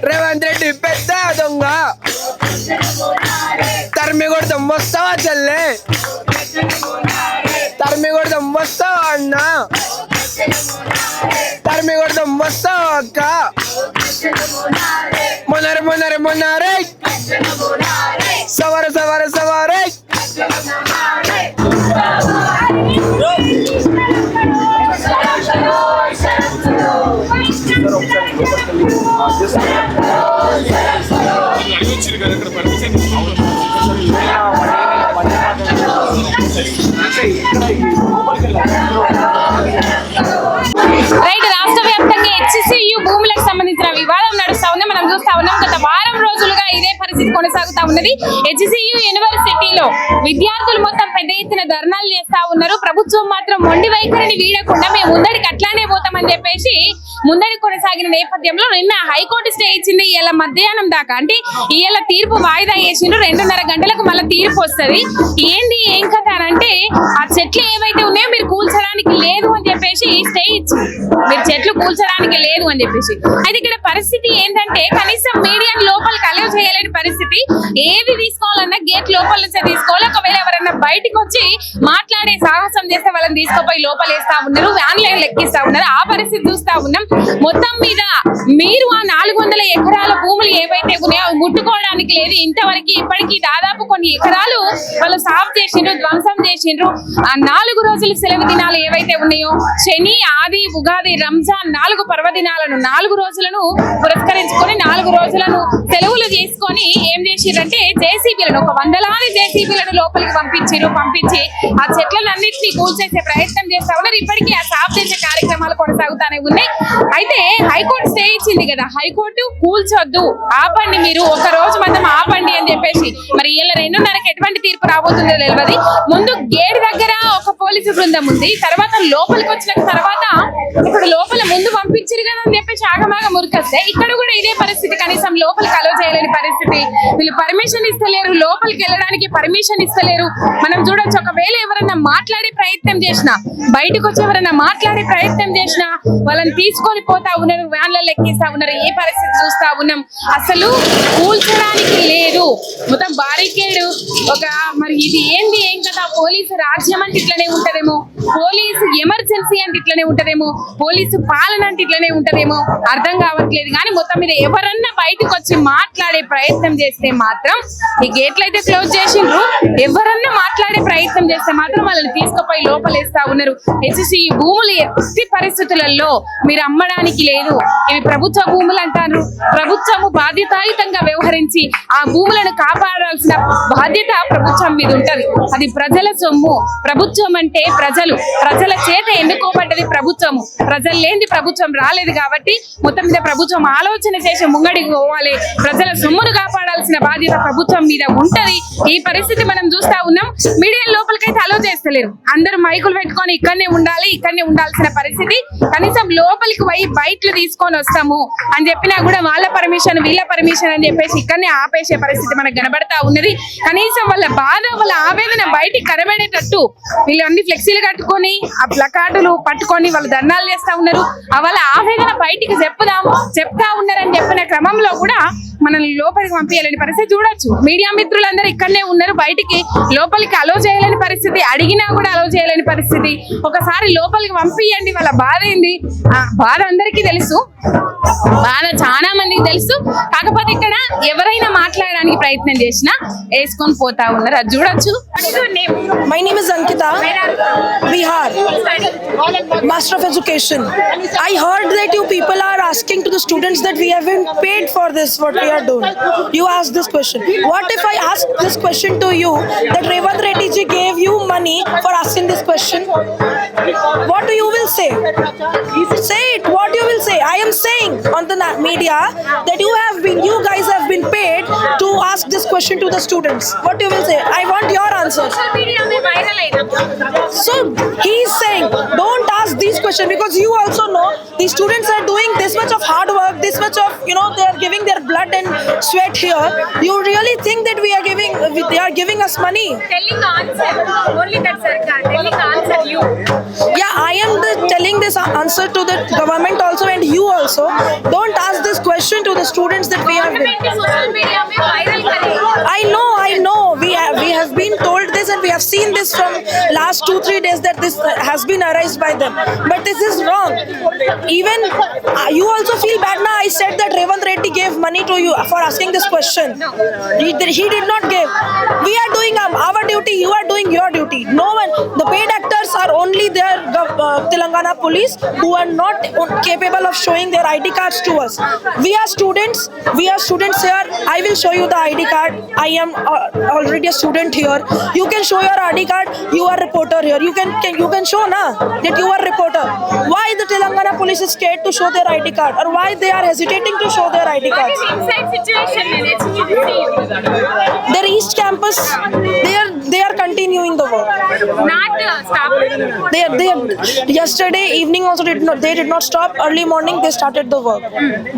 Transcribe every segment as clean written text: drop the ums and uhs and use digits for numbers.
రేవంత్ రెడ్డి పెద్ద దొంగ తరిమి కొడతాం వస్తావా చెల్లె తరిమి కొడతాం వస్తావా అన్న తరిమి కొడతాం వస్తావా అక్క మొన్నరే సవారే రైట్, రాష్ట్ర వ్యాప్తంగా హెచ్సియు భూములకు సంబంధించిన వివాదం నడుస్తా ఉంది. మనం చూస్తా ఉన్నాం, గత వారం రోజులుగా ఇదే పరిస్థితి కొనసాగుతా ఉన్నది. హెచ్సియు యూనివర్సిటీలో విద్యార్థులు మొత్తం పెద్ద ఎత్తున ధర్నాలు చేస్తా ఉన్నారు. ప్రభుత్వం మాత్రం మొండి వైఖరిని వీడకుండా మేము ముందడికి అట్లానే పోతామని చెప్పేసి ముందడి కొనసాగిన నేపథ్యంలో నిన్న హైకోర్టు స్టే ఇచ్చింది. ఇవాళ మధ్యాహ్నం దాకా, అంటే ఇవాళ తీర్పు వాయిదా వేసిండ్రు. 2:30 గంటలకు మళ్ళీ తీర్పు వస్తుంది. ఏంది ఏం కథ అంటే, ఆ చెట్లు ఏవైతే ఉన్నాయో మీరు కూల్చడానికి లేదు అని చెప్పేసి స్టే ఇచ్చింది. మీరు చెట్లు కూల్చడానికి లేదు అని చెప్పేసి. అయితే ఇక్కడ పరిస్థితి ఏంటంటే, కనీసం మీడియా లోపలికి అలౌ చేయలేని పరిస్థితి. ఏది తీసుకోవాలన్నా గేట్ లోపల నుంచే తీసుకోవాలి. ఒకవేళ ఎవరైనా బయటకు వచ్చి మాట్లాడే సాహసం చేస్తే వాళ్ళని తీసుకుపోయి లోపలేస్తా ఉన్నారు, వ్యాన్లు లెక్కిస్తా ఉన్నారు. ఆ పరిస్థితి చూస్తా ఉన్నాం. మొత్తం మీద మీరు ఆ 400 ఎకరాల భూములు ఏవైతే ఉన్నాయో ముట్టుకోవడానికి లేదు ఇంతవరకు. ఇప్పటికీ దాదాపు కొన్ని ఎకరాలు వాళ్ళు సాఫ్ చేసిండ్రు, ధ్వంసం చేసిండ్రు. ఆ 4 రోజుల సెలవు దినాలు ఏవైతే ఉన్నాయో, శని, ఆది, ఉగాది, రంజాన్ 4 పర్వదినాలను 4 రోజులను పురస్కరించుకొని 4 రోజులను సెలవులు చేసుకొని ఏం చేసిర్రంటే జేసీబీలను, ఒక 100లాది జేసీబీలను లోపలికి పంపించి ఆ చెట్లన్నింటినీ కూల్చేసే ప్రయత్నం చేస్తా ఉన్నారు. ఇప్పటికీ ఆ సాఫ్ చేసే కార్యక్రమాలు కొనసాగుతానే ఉన్నాయి. అయితే హైకోర్టు స్టే ఇచ్చింది కదా, హైకోర్టు కూల్చొద్దు, ఆపండి, మీరు ఒక రోజు మాత్రం ఆపండి అని చెప్పేసి. మరి ఇలా 2:30కి ఎటువంటి తీర్పు రాబోతుందో తెలియదు. ముందు గేట్ దగ్గర ఒక పోలీసు బృందం ఉంది, తర్వాత లోపలికి వచ్చిన తర్వాత ఇప్పుడు లోపల ముందు పంపించారు కదా అని చెప్పేసి ఆగమాగ మురికొస్తే ఇక్కడ కూడా ఇదే పరిస్థితి. కనీసం లోపలికి అలో చేయలేని పరిస్థితి. వీళ్ళు పర్మిషన్ ఇస్తలేరు, లోపలికి వెళ్ళడానికి పర్మిషన్ ఇస్తలేరు. మనం చూడొచ్చు, ఒకవేళ ఎవరన్నా మాట్లాడే ప్రయత్నం చేసినా, బయటకు వచ్చి ఎవరన్నా మాట్లాడే ప్రయత్నం చేసినా వాళ్ళని తీసుకొని పోతా ఉన్నారు, వ్యాన్లలో ఎక్కిస్తా ఉన్నారు. ఏ పరిస్థితి చూస్తా ఉన్నాం. అసలు కూల్చడానికి లేదు, మొత్తం బారికేడు. మరి ఇది ఏంది ఏం కదా, పోలీసు రాజ్యం అంటే ఇట్లనే ఉంటదేమో, పోలీసు ఎమర్జెన్సీ అంటే ఇట్లనే ఉంటదేమో, పోలీసు పాలన అంటే ఇట్లనే ఉంటదేమో అర్థం కావట్లేదు. కానీ మొత్తం మీద ఎవరన్నా బయటకు వచ్చి మాట్లాడే ప్రయత్నం చేస్తే మాత్రం ఈ గేట్లు అయితే క్లోజ్ చేసిండ్రు. ఎవరన్నా మాట్లాడే ప్రయత్నం చేస్తే మాత్రం వాళ్ళని తీసుకుపోయి లోపలేస్తా ఉన్నారు. హెచ్సియు భూములు ఎట్టి పరిస్థితులలో మీరు అమ్మడానికి లేదు, ఇవి ప్రభుత్వ భూములు అంటారు. ప్రభుత్వము బాధ్యతాయుతంగా వ్యవహరించి ఆ భూములను కాపాడాల్సిన బాధ్యత ప్రభుత్వం మీద ఉంటది. అది ప్రజల సొమ్ము. ప్రభుత్వం అంటే ప్రజల చేత ఎన్నుకోబడ్డది ప్రభుత్వము. ప్రజలు లేని ప్రభుత్వం రాలేదు కాబట్టి మొత్తం మీద ప్రభుత్వం ఆలోచన చేసి ముంగడికి పోవాలి. ప్రజల సొమ్మును కాపాడాల్సిన బాధ్యత ప్రభుత్వం మీద ఉంటది. ఈ పరిస్థితి మనం చూస్తా ఉన్నాం. మీడియా లోపలికైతే అలో చేస్తలేరు, అందరూ మైకులు పెట్టుకొని ఇక్కడనే ఉండాల్సిన పరిస్థితి. కనీసం లోపలికి పోయి బయటలు తీసుకొని వస్తాము అని చెప్పినా కూడా వాళ్ళ పర్మిషన్ వీళ్ళ పర్మిషన్ అని చెప్పేసి ఇక్కడనే ఆపేసే పరిస్థితి మనకు కనబడతా ఉన్నది. కనీసం వాళ్ళ బాధ వాళ్ళ ఆవేదన బయటికి కనబడేటట్టు వీళ్ళు అన్ని ఫ్లెక్సీలు కట్టుకొని ఆ ప్లకార్డులు పట్టుకొని వాళ్ళు ధర్నాలు చేస్తా ఉన్నారు. వాళ్ళ ఆవేదన బయటికి చెప్తా ఉన్నారని చెప్పిన క్రమంలో కూడా మనల్ని లోపలికి పంపించాలని పరిస్థితి చూడొచ్చు. మీడియా మిత్రులందరూ ఇక్కడనే ఉన్నారు, బయటికి లోపలికి అలో చేయలేని పరిస్థితి, అడిగినా కూడా అలో చేయలేని పరిస్థితి. ఒకసారి లోపలికి పంపించండి. వాళ్ళ బాధ ఏంది, ఆ బాధ అందరికీ తెలుసు, బాధ చాలా మందికి తెలుసు. కాకపోతే ఇక్కడ ఎవరైనా మాట్లాడడానికి ప్రయత్నం చేసినా వేసుకొని పోతా ఉన్నారు, అది చూడొచ్చు. My name is Ankita, Bihar, Master of Education. I heard that you people are asking to the students that we haven't paid for this, what we are doing. You asked this question. What if I ask this question to you, that Revanth Reddy ji gave you money for asking this question? What you will say? Say it, what you will say. I am saying on the media that you guys have been paid to ask this question to the students. What you will say? I want your answer. So he is saying don't ask these questions because you also know these students are doing this much of hard work, this much of they are giving their blood and sweat here. You really think that they are giving us money? Telling answer only that Sarkar telling answer you. Yeah, I am telling this answer to the government also and you also. Don't ask this question. the students that we have been. Social media में viral करें. I know. We have been told this and we have seen this from last 2-3 days that this has been arised by them. But this is wrong. Even you also feel bad now. I said that Revant Reddy gave money to you for asking this question. He did not give. We are doing our duty. You are doing your duty. No one. The paid actors are only their Telangana police who are not capable of showing their ID cards to us. We are students here. I will show you the ID card. I am already a student here. You can show your ID card. You are reporter here. You can show na that you are reporter. Why the Telangana police is scared to show their ID card, or why they are hesitating to show their ID What cards? is inside situation in HCU? Their East campus, they are continuing the work. Not stopped. They yesterday evening also they did not stop. Early morning they started the work.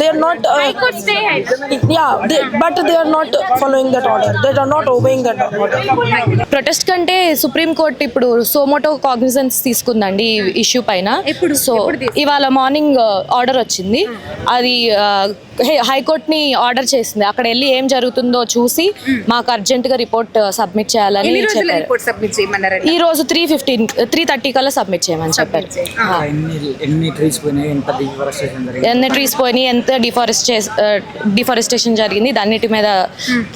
They are not. I could stay ahead. But they are not following that order. They are not obeying that order. Protest కంటే supreme court ఇప్పుడు suo motu cognizance తీసుకుందండి ఈ issue పైన. So ఇవాళ morning order వచ్చింది. అది హైకోర్టుని order చేసింది. అక్కడ వెళ్ళి ఏం జరుగుతుందో చూసి మాకు అర్జెంటుగా రిపోర్ట్ సబ్మిట్ చేయాలని చెప్పారు. ఈ రోజు 3:30 కల్లా సబ్మిట్ చేయమని చెప్పారు. ఎన్ని ట్రీస్ పోయినాయి, ఎన్ని ట్రీస్ పోయినాయి, ఎంత డిఫారెస్టేషన్ జరిగింది, దాన్నిటి మీద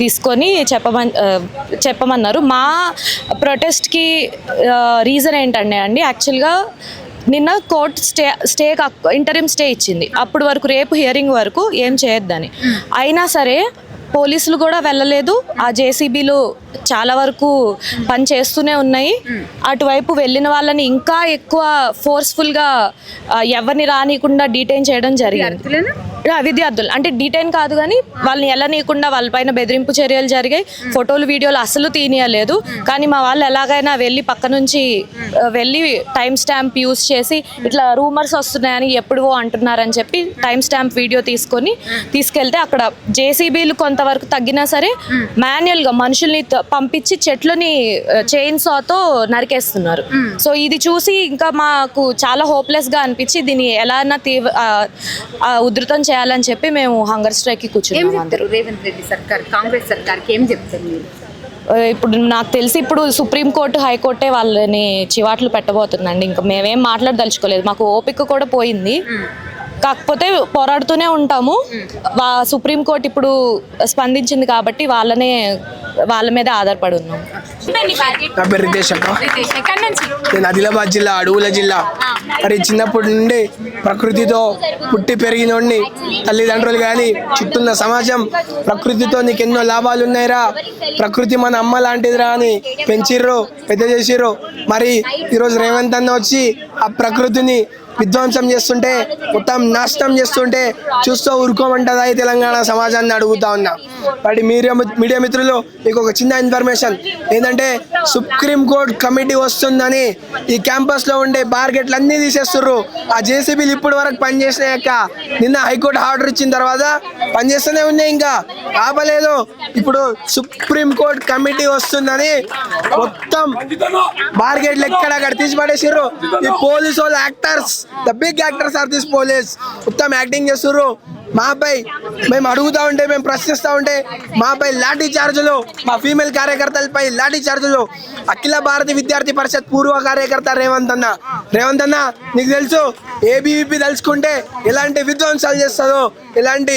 తీసుకొని చెప్పమన్నారు. మా ప్రొటెస్ట్కి రీజన్ ఏంటంటే అండి, యాక్చువల్గా నిన్న కోర్ట్ ఇంటరిమ్ స్టే ఇచ్చింది. అప్పుడు వరకు రేపు హియరింగ్ వరకు ఏం చేయొద్దని. అయినా సరే పోలీసులు కూడా వెళ్ళలేదు. ఆ జేసీబీలు చాలా వరకు పని చేస్తూనే ఉన్నాయి. అటువైపు వెళ్ళిన వాళ్ళని ఇంకా ఎక్కువ ఫోర్స్ఫుల్గా ఎవరిని రానియకుండా డీటైన్ చేయడం జరిగింది. విద్యార్థులు అంటే డీటైన్ కాదు కానీ వాళ్ళని వెళ్ళనీయకుండా వాళ్ళపైన బెదిరింపు చర్యలు జరిగాయి. ఫోటోలు వీడియోలు అసలు తీయలేదు. కానీ మా వాళ్ళు ఎలాగైనా వెళ్ళి పక్క నుంచి వెళ్ళి టైం స్టాంప్ యూజ్ చేసి ఇట్లా రూమర్స్ వస్తున్నాయని ఎప్పుడో అంటున్నారని చెప్పి టైం స్టాంప్ వీడియో తీసుకెళ్తే అక్కడ జేసీబీలు కొంతవరకు తగ్గినా సరే మాన్యువల్గా మనుషుల్ని పంపించి చెట్లని చైన్ సాతో నరికేస్తున్నారు. సో ఇది చూసి ఇంకా మాకు చాలా హోప్లెస్గా అనిపించి దీన్ని ఎలా ఉధృతం చేయాలని చెప్పి మేము హంగర్ స్ట్రైక్కి కూర్చున్నాం. రేవంత్ రెడ్డి సర్కార్, కాంగ్రెస్ సర్కార్కి ఏం చెప్తారు మీరు? ఇప్పుడు నాకు తెలిసి ఇప్పుడు సుప్రీంకోర్టు హైకోర్టే వాళ్ళని చివాట్లు పెట్టబోతుందండి. ఇంకా మేమేం మాట్లాడదలుచుకోలేదు. మాకు ఓపిక కూడా పోయింది. కాకపోతే పోరాడుతూనే ఉంటాము. సుప్రీంకోర్టు ఇప్పుడు స్పందించింది కాబట్టి వాళ్ళ మీద ఆధారపడి ఉన్నాం. నా పేరు రితేష్ అక్క. నేను ఆదిలాబాద్ జిల్లా, అడవుల జిల్లా. మరి చిన్నప్పటి నుండి ప్రకృతితో పుట్టి పెరిగినోడిని. తల్లిదండ్రులు కానీ చుట్టూన్న సమాజం ప్రకృతితో నీకు ఎన్నో లాభాలు ఉన్నాయిరా, ప్రకృతి మన అమ్మ లాంటిదిరా అని పెంచిర్రు, పెద్ద చేసిర్రు. మరి ఈరోజు రేవంత్ అన్న వచ్చి ఆ ప్రకృతిని విధ్వంసం చేస్తుంటే, మొత్తం నాశనం చేస్తుంటే చూస్తూ ఊరుకోమంటుందా ఈ తెలంగాణ సమాజాన్ని అడుగుతా ఉన్నా. వాటి మీడియా మిత్రులు మీకు ఒక చిన్న ఇన్ఫర్మేషన్ ఏంటంటే, సుప్రీంకోర్టు కమిటీ వస్తుందని ఈ క్యాంపస్లో ఉండే బార్గెట్లు అన్నీ తీసేస్తుర్రు. ఆ జేసీబీలు ఇప్పటి వరకు పనిచేసినాయక్క. నిన్న హైకోర్టు ఆర్డర్ ఇచ్చిన తర్వాత పనిచేస్తూనే ఉన్నాయి, ఇంకా ఆపలేదు. ఇప్పుడు సుప్రీంకోర్టు కమిటీ వస్తుందని మొత్తం బార్గెట్లు ఎక్కడక్కడ తీసి పడేసిర్రు. ఈ పోలీసు వాళ్ళు actors, the big actors are this police, మొత్తం యాక్టింగ్ చేస్తుర్రు. మాపై మేము అడుగుతా ఉంటే, మేము ప్రశ్నిస్తూ ఉంటే మాపై లాఠీ చార్జులు, మా ఫీమేల్ కార్యకర్తలపై లాఠీ చార్జులు. అఖిల భారతీయ విద్యార్థి పరిషత్ పూర్వ కార్యకర్త రేవంత్ అన్న నీకు తెలుసు ఏబీవీపీ తలుచుకుంటే ఎలాంటి విధ్వంసాలు చేస్తుందో, ఎలాంటి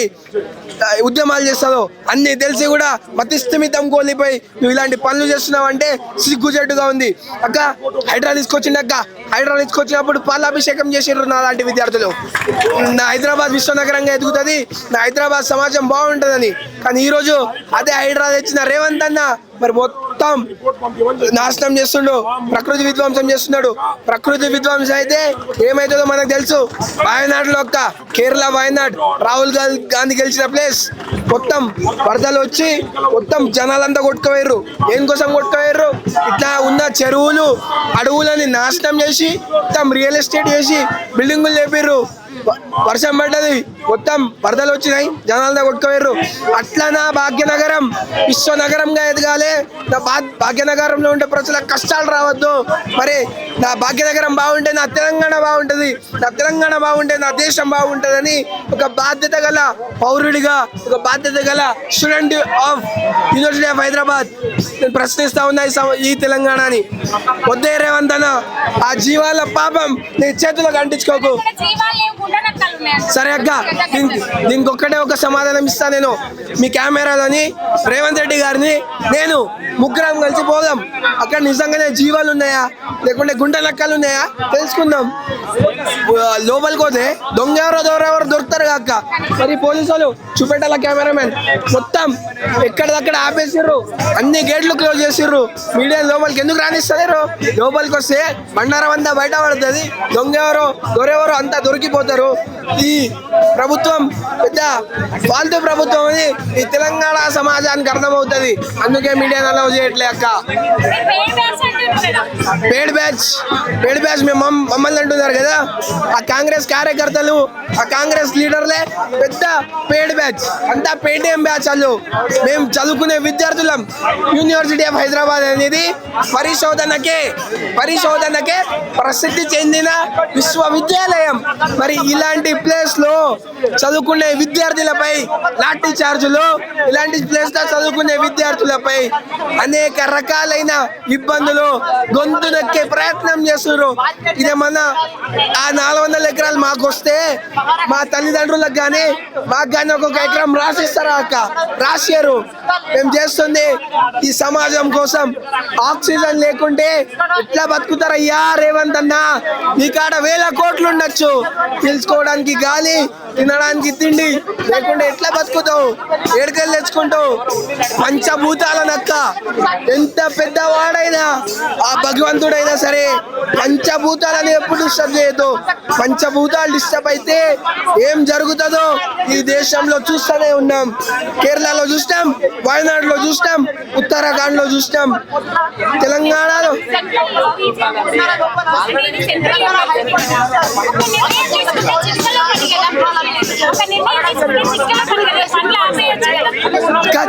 ఉద్యమాలు చేస్తుందో అన్నీ తెలిసి కూడా మతిస్థిమితం కోల్పోయి నువ్వు ఇలాంటి పనులు చేస్తున్నావు అంటే సిగ్గుచెట్టుగా ఉంది. అక్క హైడ్రా తీసుకొచ్చిండక్క, హైడ్రా తీసుకొచ్చినప్పుడు పాలాభిషేకం చేసిర్రు నా లాంటి విద్యార్థులు. నా హైదరాబాద్ విశ్వనగరంగా ఎదుగుతుంది, నా హైదరాబాద్ సమాజం బాగుంటుందని. కానీ ఈరోజు అదే హైడ్రా తెచ్చిన రేవంత్ అన్న మరి మొత్తం నాశనం చేస్తుండు, ప్రకృతి విధ్వంసం చేస్తున్నాడు. ప్రకృతి విధ్వంసం అయితే ఏమవుతుందో మనకు తెలుసు. వాయనాడులో ఒక్క కేరళ వాయనాడ్, రాహుల్ గాంధీ గెలిచిన ప్లేస్ మొత్తం వరదలు వచ్చి మొత్తం జనాలంతా కొట్టుకుపోయారు. ఏం కోసం కొట్టుకుపోయారు? ఇట్లా ఉన్న చెరువులు, అడవులని నాశనం చేసి మొత్తం రియల్ ఎస్టేట్ చేసి బిల్డింగులు లేపారు. వర్షం పడ్డది, మొత్తం వరదలు వచ్చినాయి, జనాలతో కొట్టుకోయారు. అట్లా నా భాగ్యనగరం విశ్వనగరంగా ఎదగాలి, నా భాగ్యనగరంలో ఉండే ప్రజలకు కష్టాలు రావద్దు. మరి నా భాగ్యనగరం బాగుంటే నా తెలంగాణ బాగుంటుంది, నా తెలంగాణ బాగుంటే నా దేశం బాగుంటుందని ఒక బాధ్యత గల పౌరుడిగా, ఒక బాధ్యత గల student of university of Hyderabad నేను ప్రశ్నిస్తా ఉన్నా ఈ తెలంగాణని. వద్దే రేవంత్ అన్న, ఆ జీవాల పాపం నీ చేతులకు అంటించుకోకు. సరే అక్క, దీనికి ఒక్కటే ఒక సమాధానం ఇస్తా నేను. మీ కెమెరాలోని రేవంత్ రెడ్డి గారిని నేను ముగ్గురం కలిసి పోదాం, అక్కడ నిజంగానే జీవాలు ఉన్నాయా లేకుంటే గుండె లెక్కలు ఉన్నాయా తెలుసుకుందాం. లోపలికి పోతే దొంగ ఎవరెవరు దొరుకుతారు అక్క. మరి పోలీసు వాళ్ళు చూపెట్టాల, కెమెరామెన్ మొత్తం ఎక్కడిదక్కడ ఆపేసిర్రు, అన్ని గేట్లు క్లోజ్ చేసిర్రు. మీడియా లోపలికి ఎందుకు రానిస్తలేరు? లోపలికి వస్తే బండారం అంతా బయట పడుతుంది, దొంగ ఎవరో అంతా దొరికిపోతారు. ఈ ప్రభుత్వం పెద్ద ఫాల్తూ ప్రభుత్వం అని ఈ తెలంగాణ సమాజానికి అర్థమవుతుంది. అందుకే మీడియాని అలౌ చేయట్లే అక్క. పేడ్ బ్యాచ్ మేము మమ్మల్ని అంటున్నారు కదా, ఆ కాంగ్రెస్ కార్యకర్తలు, ఆ కాంగ్రెస్ లీడర్లే పెద్ద పేడ్ బ్యాచ్, అంతా పేటిఎం బ్యాచ్ వాళ్ళు. మేము చదువుకునే విద్యార్థులం. యూనివర్సిటీ ఆఫ్ హైదరాబాద్ అనేది పరిశోధనకే ప్రసిద్ధి చెందిన విశ్వవిద్యాలయం. మరి ఇలాంటి ప్లేస్ లో చదువుకునే విద్యార్థులపై లాఠీ చార్జులు, ఇలాంటి ప్లేస్ లో చదువుకునే విద్యార్థులపై అనేక రకాలైన ఇబ్బందులు, గొంతు నొక్కే ప్రయత్నం చేస్తున్నారు. ఇదేమన్నా ఆ 400 ఎకరాలు మాకు వస్తే మా తల్లిదండ్రులకు కానీ మాకు కానీ ఒక్కొక్క ఎకరం రాసిస్తారా అక్క? రాసియరు. మేము చేస్తుంది ఈ సమాజం కోసం. ఆక్సిజన్ లేకుంటే ఎట్లా బతుకుతారయ్యా రేవంత్ అన్న? నీ కాడ 1000 కోట్లు ఉండొచ్చు, తెలుసుకోవడానికి గాలి, తినడానికి తిండి లేకుంటే ఎట్లా బతుకుతావు? ఏడుకెళ్ళి తెచ్చుకుంటావు? పంచభూతాలనక్క, ఎంత పెద్దవాడైనా ఆ భగవంతుడైనా సరే పంచభూతాలని ఎప్పుడు డిస్టర్బ్ చేయదు. పంచభూతాలు డిస్టర్బ్ అయితే ఏం జరుగుతుందో ఈ దేశంలో చూస్తూనే ఉన్నాం. కేరళలో చూస్తాం, వయనాడులో చూస్తాం, ఉత్తరాఖండ్ లో చూస్తాం, తెలంగాణలో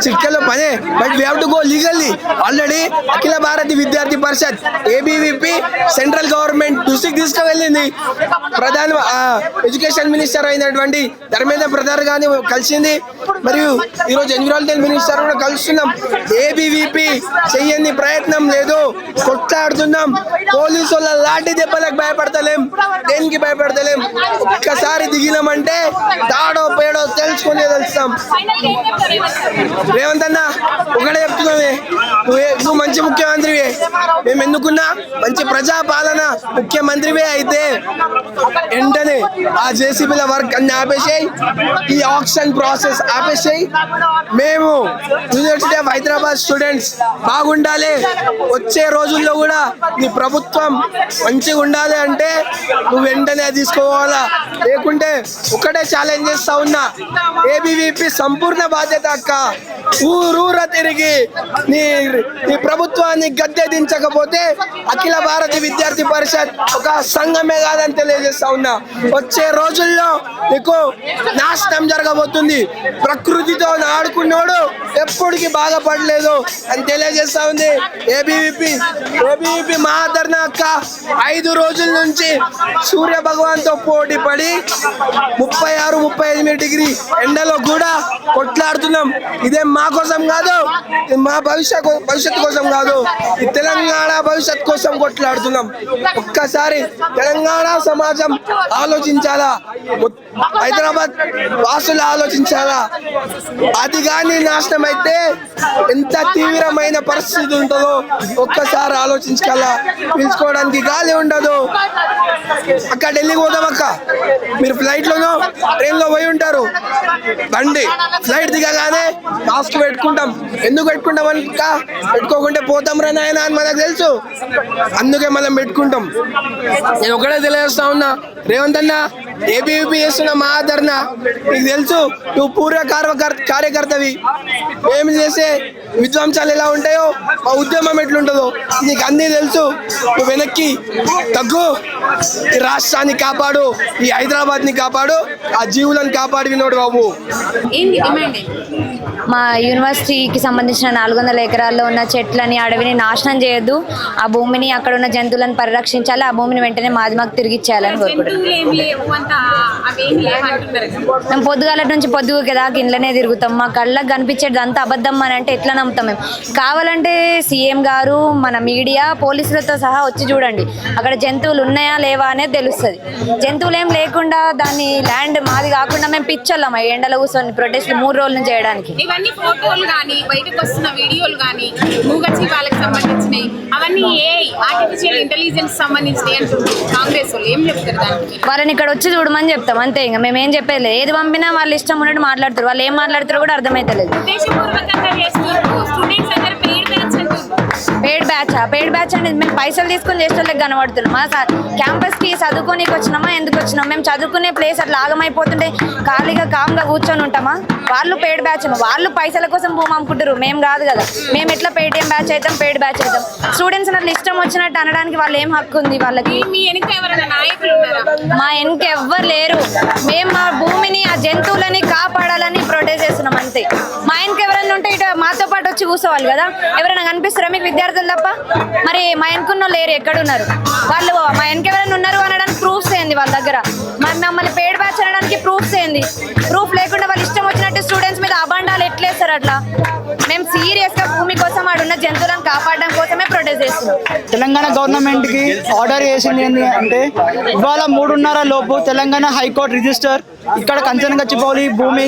చిట్కలో పనే. But we have to go legally. Already Akhila Bharata Vidyarthi Parishad ABVP central government దృష్టికి తీసుకువెళ్ళింది. ప్రధాన ఎడ్యుకేషన్ మినిస్టర్ అయినటువంటి ధర్మేంద్ర ప్రధాన్ గారిని కలిసింది. మరియు ఈరోజు ఎన్విరాన్మెంటల్ మినిస్టర్ కూడా కలుస్తున్నాం. ABVP చెయ్యని ప్రయత్నం లేదు, కొట్లాడుతున్నాం. పోలీసు వాళ్ళ లాఠీ దెబ్బలకు భయపడతలేం, దేనికి భయపడతలేం. ఒక్కసారి దిగినామంటే తాడో పేడో తెలుసుకునే తెలుస్తాం. రేవంత్ అన్న ఒకటే చెప్తున్నావే, నువ్వు మంచి ముఖ్యమంత్రివే, మేము ఎన్నుకున్నా మంచి ప్రజాపాలన ముఖ్యమంత్రివే అయితే వెంటనే ఆ JCBల వర్క్ అన్ని ఆపేసేయి, ఈ ఆక్షన్ ప్రాసెస్ ఆపేసేయి. మేము యూనివర్సిటీ ఆఫ్ హైదరాబాద్ స్టూడెంట్స్ బాగుండాలి, వచ్చే రోజుల్లో కూడా నీ ప్రభుత్వం మంచిగా ఉండాలి అంటే నువ్వు వెంటనే తీసుకోవాలా. లేకుంటే ఒకటే ఛాలెంజ్ చేస్తా ఉన్నా, ABVP సంపూర్ణ బాధ్యత అక్క. ఊరూర తిరిగి నీ ప్రభుత్వాన్ని గద్దె దించకపోతే అఖిల భారత విద్యార్థి పరిషత్ ఒక సంఘమే కాదని తెలియజేస్తా ఉన్నా. వచ్చే రోజుల్లో నీకు నాశనం జరగబోతుంది. ప్రకృతితో ఆడుకున్నోడు ఎప్పటికీ బాధపడలేదు అని తెలియజేస్తా ఉంది ABVP మహాధరణ అక్క. 5 రోజుల నుంచి సూర్య భగవాన్తో పోటీ పడి 36-38 డిగ్రీ ఎండలో కూడా కొట్లాడుతున్నాం. ఇదే మా కోసం కాదు, మా భవిష్యత్తు కోసం కాదు, ఈ తెలంగాణ భవిష్యత్ కోసం కొట్లాడుతున్నాం. ఒక్కసారి తెలంగాణ సమాజం ఆలోచించాలా, హైదరాబాద్ వాసులు ఆలోచించాలా. అది కానీ నాశనం అయితే ఎంత తీవ్రమైన పరిస్థితి ఉంటుందో ఒక్కసారి ఆలోచించాలా. పిలుచుకోవడానికి గాలి ఉండదు. అక్క ఢిల్లీకి పోదాం అక్క, మీరు ఫ్లైట్ లోనో ట్రైన్ లో పోయి ఉంటారు. బండి ఫ్లైట్ దిగగానే మాస్క్ పెట్టుకుంటాం. ఎందుకు పెట్టుకుంటాం అక్క? పెట్టుకోకుంటే పోతాం రా నాయన అని మనకు తెలుసు, అందుకే మనం పెట్టుకుంటాం. నేను ఒకటే తెలియజేస్తా ఉన్నా, రేవంత్ అన్న ABVP చేస్తున్న మా ఆదరణ నీకు తెలుసు. నువ్వు పూర్వ కార్యకర్తవి. మేము చేసే విధ్వంసాలు ఎలా ఉంటాయో, మా ఉద్యమం ఎట్లుంటుందో నీకు అన్నీ తెలుసు. నువ్వు వెనక్కి తగ్గు, ఈ రాష్ట్రాన్ని కాపాడు, ఈ హైదరాబాద్ని కాపాడు, ఆ జీవులను కాపాడు వినోడు బాబు. ఏంటి డిమాండ్ ఏంటి? మా యూనివర్సిటీకి సంబంధించిన 400 ఎకరాల్లో ఉన్న చెట్లని అడవిని నాశనం చేయొద్దు, ఆ భూమిని అక్కడ ఉన్న జంతువులను పరిరక్షించాలి, ఆ భూమిని వెంటనే మాకు తిరిగి ఇచ్చేయాలని కోరుకుంటున్నాం. జంతువులు ఏం లేవు అంత అవేం లేవు అంటున్నారు కదా. మేము పొద్దుగాల నుంచి పొద్దుగా దాకా ఇంట్లోనే తిరుగుతాం, మా కళ్ళకు కనిపించేది అంతా అబద్ధం అని అంటే ఎట్లా నమ్ముతాం మేము? కావాలంటే సీఎం గారు, మన మీడియా, పోలీసులతో సహా వచ్చి చూడండి, అక్కడ జంతువులు ఉన్నాయా లేవా అనేది తెలుస్తుంది. జంతువులు ఏం లేకుండా దాన్ని ల్యాండ్ మాది కాకుండా మేము పిచ్చోళ్ళం ఎండలో కూర్చొని ప్రొటెస్ట్ 3 రోజుల నుంచి చేయడానికి. ఇవన్నీ ఫోటోలు కానీ బయటకు వస్తున్న వీడియోలు కానీ మూగజీవాలకు సంబంధించినవి అవన్నీ ఆర్టిఫిషియల్ ఇంటెలిజెన్స్ సంబంధించినవి అంటున్నారు కాంగ్రెస్ వాళ్ళు. ఏం చెప్తారు దానికి? వాళ్ళని ఇక్కడ వచ్చి చూడమని చెప్తాం అంతే, ఇంకా మేము ఏం చెప్పలేదు. ఏది పంపినా వాళ్ళు ఇష్టం ఉన్నట్టు మాట్లాడుతారు, వాళ్ళు ఏం మాట్లాడతారో కూడా అర్థమైతలేదు. ఉద్దేశపూర్వకంగా చేస్తున్నారు స్టూడెంట్స్ అందరూ పెయిడ్ బ్యాచ్ అంటున్నారు. పెయిడ్ బ్యాచ్ అనేది మేము పైసలు తీసుకొని చేసేళ్ళకి కనబడుతున్నాం. మా క్యాంపస్కి చదువుకోనికి వచ్చినామా, ఎందుకు వచ్చినాం? మేము చదువుకునే ప్లేస్ అట్లా ఆగమైపోతుంటే ఖాళీగా కామ్గా కూర్చొని ఉంటామా? వాళ్ళు పెయిడ్ బ్యాచ్, వాళ్ళు పైసల కోసం భూమి అమ్ముకుంటారు, మేము కాదు కదా. మేము ఎట్లా పేటిఎం బ్యాచ్ అవుతాం, పెయిడ్ బ్యాచ్ అవుతాం? స్టూడెంట్స్ అట్లా ఇష్టం వచ్చినట్టు అనడానికి వాళ్ళు ఏం హక్కు ఉంది వాళ్ళకి? మీ వెనుక ఎవరైనా నాయకులు ఉన్నారా? మా వెనుక ఎవ్వరు లేరు. మేము మా భూమిని, ఆ జంతువులని కాపాడాలని ప్రొటెస్ట్ చేస్తున్నాం అంతే. మా వెనుక ఎవరైనా ఉంటే ఇటు మాతో పాటు వచ్చి కూర్చోవాలి కదా. ఎవరైనా కనిపిస్తారా మీకు విద్యార్థులు తప్ప? మరి మా వెనుకున్న లేరు, ఎక్కడున్నారు వాళ్ళు? మా వెనక ఎవరైనా ఉన్నారు అనడానికి ప్రూఫ్స్ ఏంది వాళ్ళ దగ్గర? మరి మమ్మల్ని పేడ్ బ్యాచ్ అనడానికి ప్రూఫ్స్ ఏంది? ప్రూఫ్ లేకుండా వాళ్ళు ఇష్టం వచ్చినట్టు స్టూడెంట్స్ మీద అబాండాలు ఎట్లేస్తారు అట్లా? మేము సీరియస్గా భూమి కోసం, ఆడున్న జంతువులను కాపాడడం కోసమే ప్రొటెస్ట్ చేస్తున్నాం. తెలంగాణ గవర్నమెంట్కి ఆర్డర్ చేసింది ఏంటి అంటే, ఇవాళ 3:30 లోపు తెలంగాణ హైకోర్టు రిజిస్టర్ ఇక్కడ కంచనగచ్చిబౌలి భూమి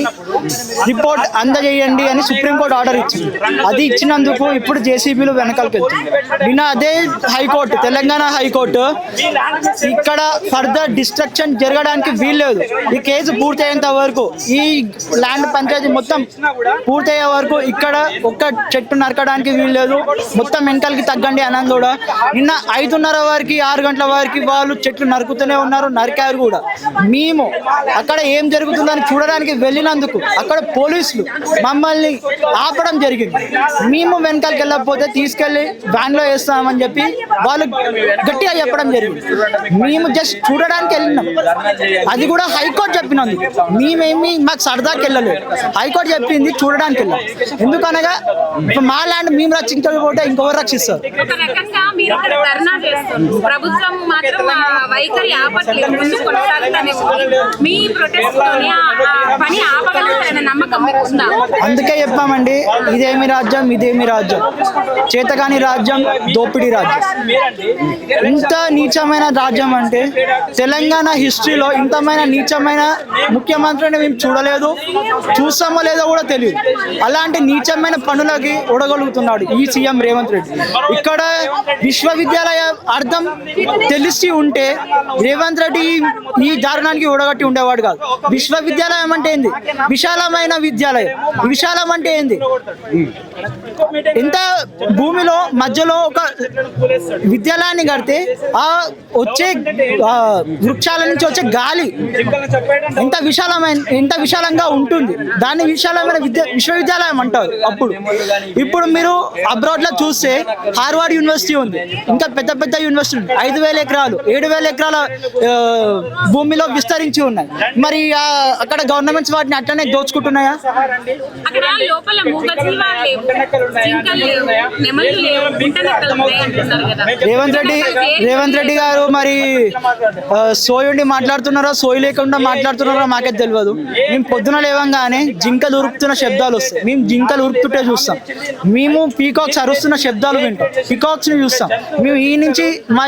రిపోర్ట్ అందజేయండి అని సుప్రీంకోర్టు ఆర్డర్ ఇచ్చింది. అది ఇచ్చినందుకు ఇప్పుడు జేసీబీలు వెనకాలకి వెళ్తుంది. నిన్న అదే హైకోర్టు, తెలంగాణ హైకోర్టు, ఇక్కడ ఫర్దర్ డిస్ట్రక్షన్ జరగడానికి వీల్లేదు, ఈ కేసు పూర్తయ్యేంత వరకు, ఈ ల్యాండ్ పంచాయతీ మొత్తం పూర్తయ్యే వరకు ఇక్కడ ఒక్క చెట్టు నరకడానికి వీల్లేదు, మొత్తం వెనకాలకి తగ్గండి అన్నది కూడా. నిన్న 5:30 వరకు 6 గంటల వరకు వాళ్ళు చెట్లు నరుకుతూనే ఉన్నారు, నరికారు కూడా. మేము అక్కడ ఏం జరుగుతుందని చూడడానికి వెళ్ళినందుకు అక్కడ పోలీసులు మమ్మల్ని ఆపడం జరిగింది. మేము వెనకాలకి వెళ్ళకపోతే తీసుకెళ్లి వ్యాన్లో వేస్తామని చెప్పి వాళ్ళు గట్టిగా చెప్పడం జరిగింది. మేము జస్ట్ చూడడానికి వెళ్ళినాం, అది కూడా హైకోర్టు చెప్పినందుకు. మేమేమి మాకు సరదాకి వెళ్ళలేదు, హైకోర్టు చెప్పింది చూడడానికి వెళ్ళాం. ఎందుకనగా మా ల్యాండ్ మేము రక్షించకపోతే ఇంకొకరు రక్షిస్తారు. ఒక రకంగా మీరు ఇక్కడ ధర్నా చేస్తున్నారు, ప్రభుత్వం మాత్రం వైఖరి ఆపట్లేదు, ముందు కొనసాగుతూనే ఉంది. మీ ప్రొటెస్ట్ తోని పని ఆపగలుగుతారన్న నమ్మకం మీకు ఉందా? అందుకే చెప్పామండి, ఇదేమి రాజ్యం, ఇదేమి రాజ్యం, చేతగాని రాజ్యం, దోపిడీ రాజ్యం. ఇంత నీచమైన రాజ్యం అంటే తెలంగాణ హిస్టరీలో ఇంతమైన నీచమైన ముఖ్యమంత్రిని మేము చూడలేదు, చూస్తామో లేదో కూడా తెలియదు. అలాంటి నీచమైన పనులకి ఒడగలుగుతున్నాడు ఈ సీఎం రేవంత్ రెడ్డి. ఇక్కడ విశ్వవిద్యాలయ అర్థం తెలిసి ఉంటే రేవంత్ రెడ్డి ఈ దారుణానికి ఒడగట్టి ఉండేవాడు కాదు. విశ్వవిద్యాలయం అంటే ఏంది? విశాలమైన విద్యాలయం. విశాలం అంటే ఏంది? ఎంత భూమిలో మధ్యలో ఒక విద్యాలయాన్ని కడితే ఆ వచ్చే వృక్షాల నుంచి వచ్చే గాలి ఎంత విశాలంగా ఉంటుంది. దాన్ని విశాలమైన విశ్వవిద్యాలయం అంటారు. ఇప్పుడు మీరు అబ్రాడ్ లో చూస్తే హార్వర్డ్ యూనివర్సిటీ ఉంది, ఇంకా పెద్ద పెద్ద యూనివర్సిటీ ఉంది. 5,000 ఎకరాలు 7,000 ఎకరాల భూమిలో విస్తరించి ఉన్నాయి. మరి అక్కడ గవర్నమెంట్స్ వాటిని అట్లనే దోచుకుంటున్నాయా? అక్కడ లోపల మూగజీవాలు లేవు, జింకలు లేవు, నెమళ్ళు లేవు, గుంటనక్కలు ఉన్నాయి అంటున్నారు కదా. రేవంత్ రెడ్డి గారు మరి సోయి ఉండి మాట్లాడుతున్నారో సోయి లేకుండా మాట్లాడుతున్నారో మాకే తెలియదు. మేము పొద్దున లేవంగానే జింకలు ఉరుకుతున్న శబ్దాలు వస్తాయి, మేము జింకలు ఉరుకుతుంటే చూస్తాం. మేము పీకాక్స్ అరుస్తున్న శబ్దాలు వింటాం, పీకాక్స్ ని చూస్తాం. మేము ఈ నుంచి మా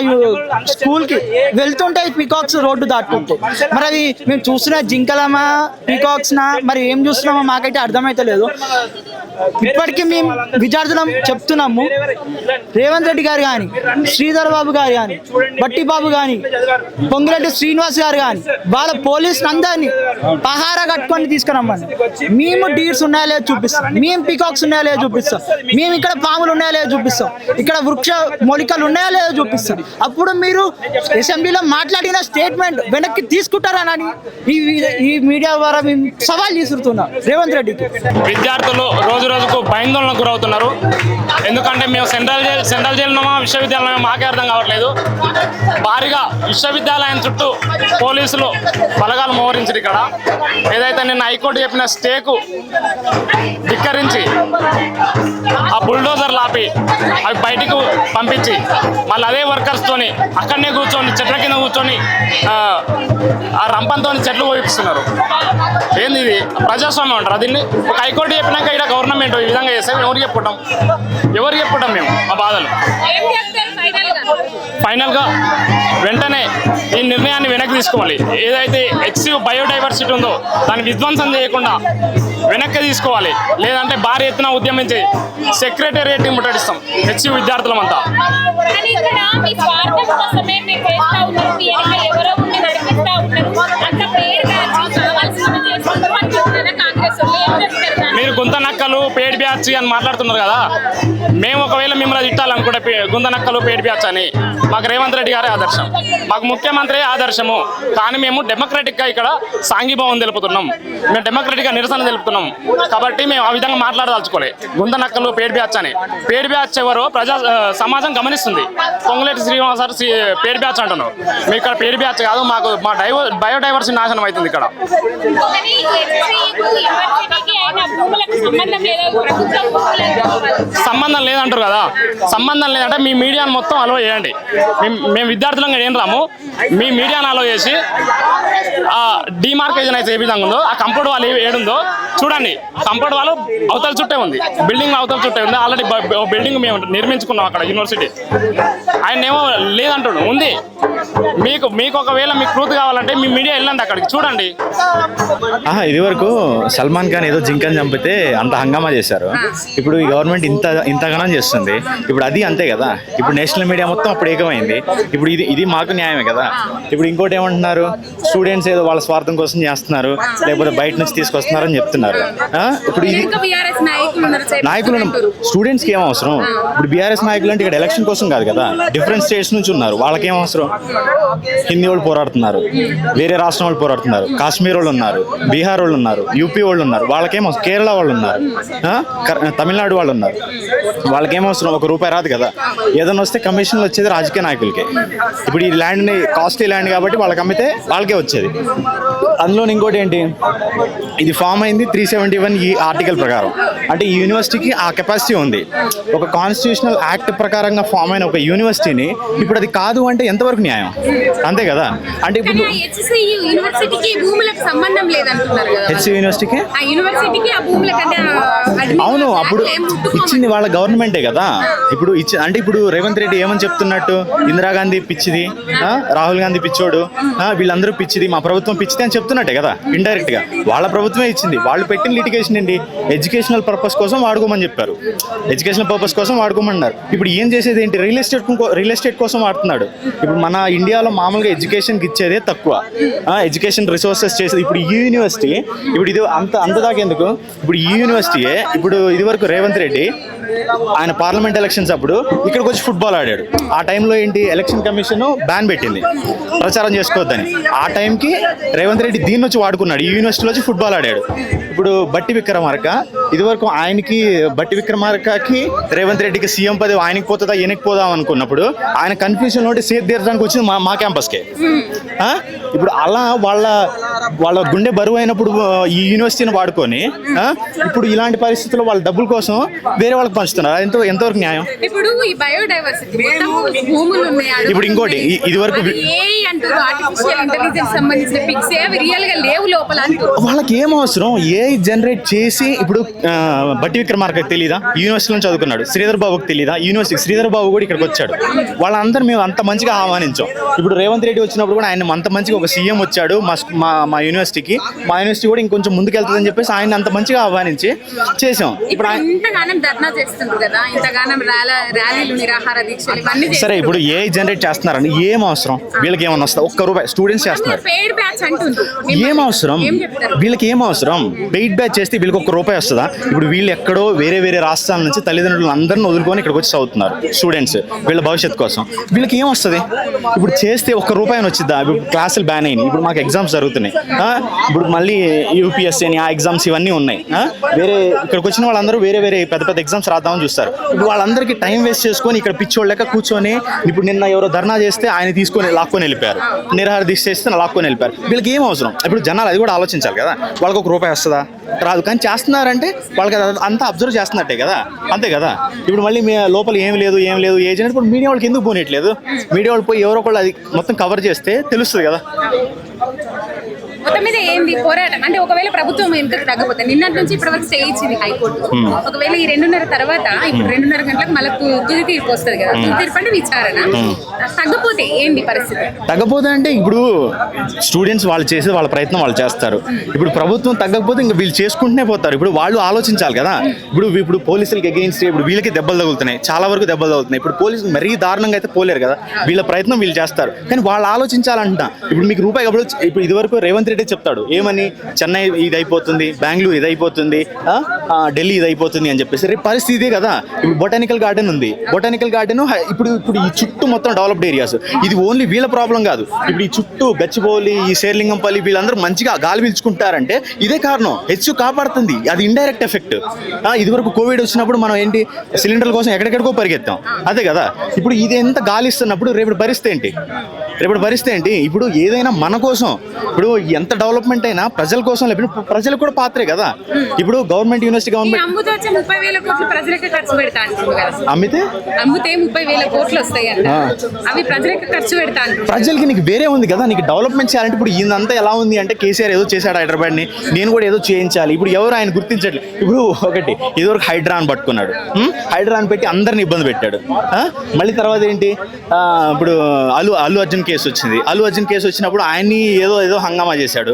స్కూల్ కి వెళ్తుంటే పీకాక్స్ రోడ్డు దాటుకుంటాయి. మరి అవి మేము చూస్తున్న జింకలమా పీకాక్స్ నా మరి ఏం చూస్తున్నామో మాకైతే అర్థమైతలేదు. ఇప్పటికీ మేము విద్యార్థులం చెప్తున్నాము, రేవంత్ రెడ్డి గారు కానీ, శ్రీధర్ బాబు గారు కానీ, బట్టి బాబు కానీ, పొంగిరెడ్డి శ్రీనివాస్ గారు కానీ వాళ్ళ పోలీసులు అందరినీ పహారా కట్టుకొని తీసుకురమ్మని. మేము డీర్స్ ఉన్నాయో లేదో చూపిస్తాం, మేము పీకాక్స్ ఉన్నాయో లేదో చూపిస్తాం, మేము ఇక్కడ పాములు ఉన్నాయో లేదో చూపిస్తాం, ఇక్కడ వృక్ష మూలికలు ఉన్నాయో లేదో చూపిస్తాం. అప్పుడు మీరు అసెంబ్లీలో మాట్లాడిన స్టేట్మెంట్ వెనక్కి తీసుకుంటారని ఈ మీడియా ద్వారా మేము సవాల్ విసురుతున్నాం రేవంత్ రెడ్డికి. విద్యార్థులు రోజు రోజుకు భయాందోళనకు గురవుతున్నారు. చేయలేకపోతున్నారు. ఎందుకంటే మేము సెంట్రల్ జైలు ఉన్నామా విశ్వవిద్యాలయం మాకే అర్థం కావట్లేదు. భారీగా విశ్వవిద్యాలయం చుట్టూ పోలీసులు బలగాలు మోహరించారు. ఇక్కడ ఏదైతే నిన్న హైకోర్టు చెప్పిన స్టేకు ధిక్కరించి ఆ బుల్డోజర్లు ఆపి అవి బయటికి పంపించి మళ్ళీ అదే వర్కర్స్తోని అక్కడనే కూర్చొని చెట్ల కింద కూర్చొని ఆ రంపంతో చెట్లు పోయిస్తున్నారు. ఏంది ఇది? ప్రజాస్వామ్యం అంటారు దీన్ని? ఒక హైకోర్టు చెప్పినాక ఇక్కడ గవర్నమెంట్ ఈ విధంగా చేస్తే ఎవరు చెప్పుకుంటాం మేము మా బాధలు? ఫైనల్గా వెంటనే ఈ నిర్ణయాన్ని వెనక్కి తీసుకోవాలి. ఏదైతే ఎక్సివ్ బయోడైవర్సిటీ ఉందో దాన్ని విధ్వంసం చేయకుండా వెనక్కి తీసుకోవాలి. లేదంటే భారీ ఎత్తున ఉద్యమించి సెక్రటేరియట్ ముట్టడిస్తాం హెచ్యు విద్యార్థులమంతా. మీరు గుంత నక్కలు పేడ్ బ్యాచ్ అని మాట్లాడుతున్నారు కదా, మేము ఒకవేళ మిమ్మల్ని తిట్టాలనుకుంటే గుంత నక్కలు పేడ్ బ్యాచ్ అని మాకు రేవంత్ రెడ్డి గారే ఆదర్శం, మాకు ముఖ్యమంత్రి ఆదర్శము. కానీ మేము డెమోక్రటిక్గా ఇక్కడ సాంఘీభావం తెలుపుతున్నాం, మేము డెమోక్రటిక్గా నిరసన తెలుపుతున్నాం. కాబట్టి మేము ఆ విధంగా మాట్లాడదలుచుకోలే. గుంత నక్కలు పేడ్ బ్యాచ్ అని. పేడ్ బ్యాచ్ ఎవరో సమాజం గమనిస్తుంది. పొంగులేటి శ్రీనివాస్ సార్ పేడ్ బ్యాచ్ అంటున్నాం. మీ ఇక్కడ పేడ్ బ్యాచ్ కాదు, మాకు మా బయోడైవర్సిటీ నాశనం అవుతుంది ఇక్కడ. సంబంధం లేదంటారు కదా, సంబంధం లేదంటే మీ మీడియాను మొత్తం అలో చేయండి. మేము విద్యార్థులంగా ఏం రాము, మీ మీడియాను అలో చేసి డిమార్కేషన్ అయితే ఏ విధంగా ఉందో ఆ కంపౌండ్ వాళ్ళు ఏడుందో చూడండి. కంపౌండ్ వాళ్ళు అవతల చుట్టే ఉంది, బిల్డింగ్ అవతల చుట్టే ఉంది. ఆల్రెడీ బిల్డింగ్ మేము నిర్మించుకున్నాం అక్కడ యూనివర్సిటీ. ఆయన ఏమో లేదంటాడు, ఉంది. మీకు ఒకవేళ మీకు ప్రూఫ్ కావాలంటే మీ మీడియా వెళ్ళండి అక్కడికి చూడండి. ఇది వరకు సల్మాన్ ఖాన్ ఏదో జింకని చంపితే అంత హంగామా చేశారు. ఇప్పుడు ఈ గవర్నమెంట్ ఇంతగానం చేస్తుంది. ఇప్పుడు అది అంతే కదా. ఇప్పుడు నేషనల్ మీడియా మొత్తం అప్పుడు ఏకమైంది. ఇప్పుడు ఇది మాకు న్యాయమే కదా. ఇప్పుడు ఇంకోటి ఏమంటున్నారు, స్టూడెంట్స్ ఏదో వాళ్ళ స్వార్థం కోసం చేస్తున్నారు, లేకపోతే బయట నుంచి తీసుకొస్తున్నారు అని చెప్తున్నారు. ఇప్పుడు ఇది నాయకులు స్టూడెంట్స్కి ఏం అవసరం? ఇప్పుడు బీఆర్ఎస్ నాయకులు అంటే ఇక్కడ ఎలక్షన్ కోసం కాదు కదా, డిఫరెంట్ స్టేట్స్ నుంచి ఉన్నారు. వాళ్ళకేం అవసరం? హిందీ వాళ్ళు పోరాడుతున్నారు, వేరే రాష్ట్రం వాళ్ళు పోరాడుతున్నారు, కాశ్మీర్ వాళ్ళు ఉన్నారు, బీహార్ వాళ్ళు ఉన్నారు, యూపీ వాళ్ళు ఉన్నారు. వాళ్ళకేం అవసరం? కేరళ వాళ్ళు ఉన్నారు, తమిళనాడు వాళ్ళు ఉన్నారు. వాళ్ళకేం అవసరం? ఒక రూపాయి రాదు కదా. ఏదైనా వస్తే కమిషన్లు వచ్చేది రాజకీయ నాయకులకి. ఇప్పుడు ఈ ల్యాండ్ని కాస్ట్లీ ల్యాండ్ కాబట్టి వాళ్ళకి అమ్మితే వాళ్ళకే వచ్చేది. అందులో ఇంకోటి ఏంటి, ఇది ఫామ్ అయింది 371 ఈ ఆర్టికల్ ప్రకారం. అంటే ఈ యూనివర్సిటీకి ఆ కెపాసిటీ ఉంది. ఒక కాన్స్టిట్యూషనల్ యాక్ట్ ప్రకారంగా ఫామ్ అయిన ఒక యూనివర్సిటీని ఇప్పుడు అది కాదు అంటే ఎంతవరకు న్యాయం? అంతే కదా. అంటే ఇప్పుడు యూనివర్సిటీకి భూములకు సంబంధం లేదంటున్నారు కదా. హెచ్సి యూనివర్సిటీకి ఆ యూనివర్సిటీకి ఆ భూములకంటే అవును, అప్పుడు ఇచ్చింది వాళ్ళ గవర్నమెంటే కదా. ఇప్పుడు అంటే ఇప్పుడు రేవంత్ రెడ్డి ఏమని చెప్తున్నట్టు, ఇందిరాగాంధీ పిచ్చిది, రాహుల్ గాంధీ పిచ్చోడు, వీళ్ళందరూ పిచ్చిది, మా ప్రభుత్వం పిచ్చిది అని చెప్తున్నట్టే కదా. ఇండైరెక్ట్ గా వాళ్ళ ప్రభుత్వమే ఇచ్చింది. వాళ్ళు పెట్టిన లిటిగేషన్ ఏంటి? ఎడ్యుకేషనల్ పర్పస్ కోసం వాడుకోమని చెప్పారు, ఎడ్యుకేషనల్ పర్పస్ కోసం వాడుకోమన్నారు. ఇప్పుడు ఏం చేసేది ఏంటి? రియల్ ఎస్టేట్ కోసం వాడుతున్నాడు. ఇప్పుడు మన ఇండియాలో మామూలుగా ఎడ్యుకేషన్కి ఇచ్చేదే తక్కువ, ఎడ్యుకేషన్ రిసోర్సెస్ చేసేది. ఇప్పుడు ఈ యూనివర్సిటీ ఇప్పుడు ఇది అంత దాకా ఎందుకు? ఇప్పుడు ఈ యూనివర్సిటీయే ఇప్పుడు ఇది వరకు రేవంత్ రెడ్డి ఆయన పార్లమెంట్ ఎలక్షన్స్ అప్పుడు ఇక్కడికి వచ్చి ఫుట్బాల్ ఆడాడు. ఆ టైంలో ఏంటి, ఎలక్షన్ కమిషన్ బ్యాన్ పెట్టింది ప్రచారం చేసుకోవద్దని. ఆ టైంకి రేవంత్ రెడ్డి దీన్ని వచ్చి వాడుకున్నాడు, ఈ యూనివర్సిటీలో వచ్చి ఫుట్బాల్ ఆడాడు. ఇప్పుడు బట్టి విక్రమార్క ఇదివరకు బట్టి విక్రమార్కకి రేవంత్ రెడ్డికి సీఎం పదవి ఆయనకి పోతుందా ఈయనకి పోదాం అనుకున్నప్పుడు ఆయన కన్ఫ్యూజన్ ఒకటి సేఫ్ తీర్చడానికి వచ్చింది మా క్యాంపస్కే. ఇప్పుడు అలా వాళ్ళ గుండె బరువు అయినప్పుడు ఈ యూనివర్సిటీని వాడుకొని ఇప్పుడు ఇలాంటి పరిస్థితుల్లో వాళ్ళ డబ్బుల కోసం వేరే వాళ్ళకి పంచుతున్నారు. ఎంతవరకు న్యాయం? ఇప్పుడు ఈ బయోడైవర్సిటీ భూములు ఉన్నాయి. ఇప్పుడు ఇంకోటి ఇది వరకు ఆర్టిఫిషియల్ ఇంటెలిజెన్స్ సంబంధించిన పిక్స్ రియల్ గా లేవు లోపల. వాళ్ళకి ఏం అవసరం? ఏఐ జనరేట్ చేసి ఇప్పుడు బట్టి విక్రమార్కకి తెలీదా? యూనివర్సిటీలో చదువుకున్నాడు. శ్రీధర్ బాబుకి తెలీదా? యూనివర్సిటీ శ్రీధర్ బాబు కూడా ఇక్కడికి వచ్చాడు. వాళ్ళందరూ మేము అంత మంచిగా ఆహ్వానించాం. ఇప్పుడు రేవంత్ రెడ్డి వచ్చినప్పుడు కూడా ఆయన అంత మంచిగా ఒక సీఎం వచ్చాడు మా యూనివర్సిటీకి, మా యూనివర్సిటీ కూడా ఇంకొంచెం ముందుకు వెళ్తుందని చెప్పేసి ఆయన అంత మంచిగా ఆహ్వానించి చేసాం. ఇప్పుడు ఇంతగానం ధర్నా చేస్తున్నారు కదా, ఇంతగానం ర్యాలీలు, నిరాహార దీక్షలు ఇవన్నీ. సరే, ఇప్పుడు ఏఐ జనరేట్ చేస్తున్నారని ఏం అవసరం? వీళ్ళకి ఏమన్నా వస్తా? ఒక్క రూపాయి స్టూడెంట్స్ చేస్తున్నారు, ఏం అవసరం? వీళ్ళకి ఏం అవసరం? వెయిట్ బ్యాచ్ చేస్తే వీళ్ళకి ₹1 వస్తుందా? ఇప్పుడు వీళ్ళు ఎక్కడో వేరే రాష్ట్రాల నుంచి తల్లిదండ్రులు అందరిని వదులుకొని ఇక్కడికి వచ్చి చదువుతున్నారు స్టూడెంట్స్ వీళ్ళ భవిష్యత్తు కోసం. వీళ్ళకి ఏం వస్తుంది? ఇప్పుడు చేస్తే ₹1 అని వచ్చిద్దా? ఇప్పుడు క్లాసులు బ్యాన్ అయినాయి, ఇప్పుడు మాకు ఎగ్జామ్స్ జరుగుతున్నాయి, ఇప్పుడు మళ్ళీ యూపీఎస్సీ అని ఆ ఎగ్జామ్స్ ఇవన్నీ ఉన్నాయి. వేరే ఇక్కడికి వచ్చిన వాళ్ళందరూ వేరే పెద్ద ఎగ్జామ్స్ రాద్దామని చూస్తారు. ఇప్పుడు వాళ్ళందరికీ టైం వేస్ట్ చేసుకొని ఇక్కడ పిచ్చోళ్ళ లెక్క కూర్చొని, ఇప్పుడు నిన్న ఎవరో ధర్నా చేస్తే ఆయన లాక్కొని వెళ్ళిపోయారు, నిరాహార దీక్ష చేస్తే లాక్కొని వెళ్ళిపోయారు. వీళ్ళకి ఏం అవసరం? ఇప్పుడు జనాలు అది కూడా ఆలోచించాలి కదా. వాళ్ళకి ₹1 వస్తుందా? రాదు. కానీ చేస్తున్నారంటే వాళ్ళకి అంతా అబ్జర్వ్ చేస్తున్నట్టే కదా, అంతే కదా. ఇప్పుడు మళ్ళీ లోపల ఏం లేదు ఏజ్ అంటే ఇప్పుడు మీడియా వాళ్ళకి ఎందుకు పోనీయట్లేదు? మీడియా వాళ్ళు పోయి ఎవరో ఒకళ్ళు అది మొత్తం కవర్ చేస్తే తెలుస్తుంది కదా. మొత్తం మీద ఏంది పోరాటం అంటే, ఒకవేళ ప్రభుత్వం ఎంతకు తగ్గపోతే నిన్నటి నుంచి ఇప్పటి వరకు స్టే ఇచ్చింది హైకోర్టు. ఒకవేళ ఈ 2:30 తర్వాత ఇప్పుడు 2:30 గంటలకు మళ్ళీ తుది తీర్పు వస్తుంది కదా, తుది తీర్పు అంటే విచారణ తగ్గపోతే ఏంది పరిస్థితి? తగ్గపోతే అంటే ఇప్పుడు స్టూడెంట్స్ వాళ్ళు చేసే వాళ్ళ ప్రయత్నం వాళ్ళు చేస్తారు. ఇప్పుడు ప్రభుత్వం తగ్గకపోతే ఇంకా వీళ్ళు చేసుకుంటూనే పోతారు. ఇప్పుడు వాళ్ళు ఆలోచించాలి కదా. ఇప్పుడు పోలీసులకి అగెయిన్స్ట్ ఇప్పుడు వీళ్ళకి దెబ్బలు తగులుతున్నాయి, చాలా వరకు దెబ్బలు తగులుతున్నాయి. ఇప్పుడు పోలీసులు మరీ దారుణంగా అయితే పోలేరు కదా, వీళ్ళ ప్రయత్నం వీళ్ళు చేస్తారు. కానీ వాళ్ళు ఆలోచించాలంట. ఇప్పుడు మీకు రూపాయి కాబట్టి ఇప్పుడు ఇదివరకు రేవంత్ రెడ్డి చెప్తాడు ఏమని, చెన్నై ఇది అయిపోతుంది, బెంగళూరు ఇది అయిపోతుంది, ఢిల్లీ ఇది అయిపోతుంది అని చెప్పేసి. రేపు పరిస్థితి ఇదే కదా. ఇప్పుడు బొటానికల్ గార్డెన్ ఉంది, బొటానికల్ గార్డెన్ ఇప్పుడు ఈ చుట్టూ మొత్తం డెవలప్డ్ ఏరియాస్. ఇది ఓన్లీ వీళ్ళ ప్రాబ్లం కాదు. ఇప్పుడు ఈ చుట్టూ గచ్చిబౌలి, ఈ శేర్లింగంపల్లి వీళ్ళందరూ మంచిగా గాలి పీల్చుకుంటారంటే ఇదే కారణం. హెచ్చు కాపాడుతుంది, అది ఇండైరెక్ట్ ఎఫెక్ట్. ఇదివరకు కోవిడ్ వచ్చినప్పుడు మనం ఏంటి సిలిండర్ల కోసం ఎక్కడెక్కడికో పరిగెత్తాం, అదే కదా. ఇప్పుడు ఇది ఎంత గాలి ఇస్తున్నప్పుడు రేపటి పరిస్థితి ఏంటి? ఇప్పుడు ఏదైనా మన కోసం, ఇప్పుడు ఎంత డెవలప్మెంట్ అయినా ప్రజల కోసం, లేకపోతే ప్రజలకు కూడా పాత్రే కదా. ఇప్పుడు గవర్నమెంట్ యూనివర్సిటీ అమ్మితే 30,000 కోట్లు ప్రజలకు ఖర్చు పెడతా అంటారు కదా. అమ్మితే 30,000 కోట్లు వస్తాయి అంట, అవి ప్రజలకు ఖర్చు పెడతా అంటారు. ప్రజలకి నీకు వేరే ఉంది కదా, నీకు డెవలప్మెంట్ చేయాలంటే ఇప్పుడు ఇదంతా ఎలా ఉంది అంటే కేసీఆర్ ఏదో చేశాడు హైదరాబాద్ని, నేను కూడా ఏదో చేయించాలి. ఇప్పుడు ఎవరు ఆయన గుర్తించట్లేదు. ఇప్పుడు ఒకటి ఇదివరకు హైడ్రాన్ పట్టుకున్నాడు, హైడ్రాన్ పెట్టి అందరిని ఇబ్బంది పెట్టాడు. మళ్ళీ తర్వాత ఏంటి, ఇప్పుడు అల్లు అర్జున్ కేసు వచ్చింది. అల్లు అర్జున్ కేసు వచ్చినప్పుడు ఆయన్ని ఏదో హంగామా చేశాడు.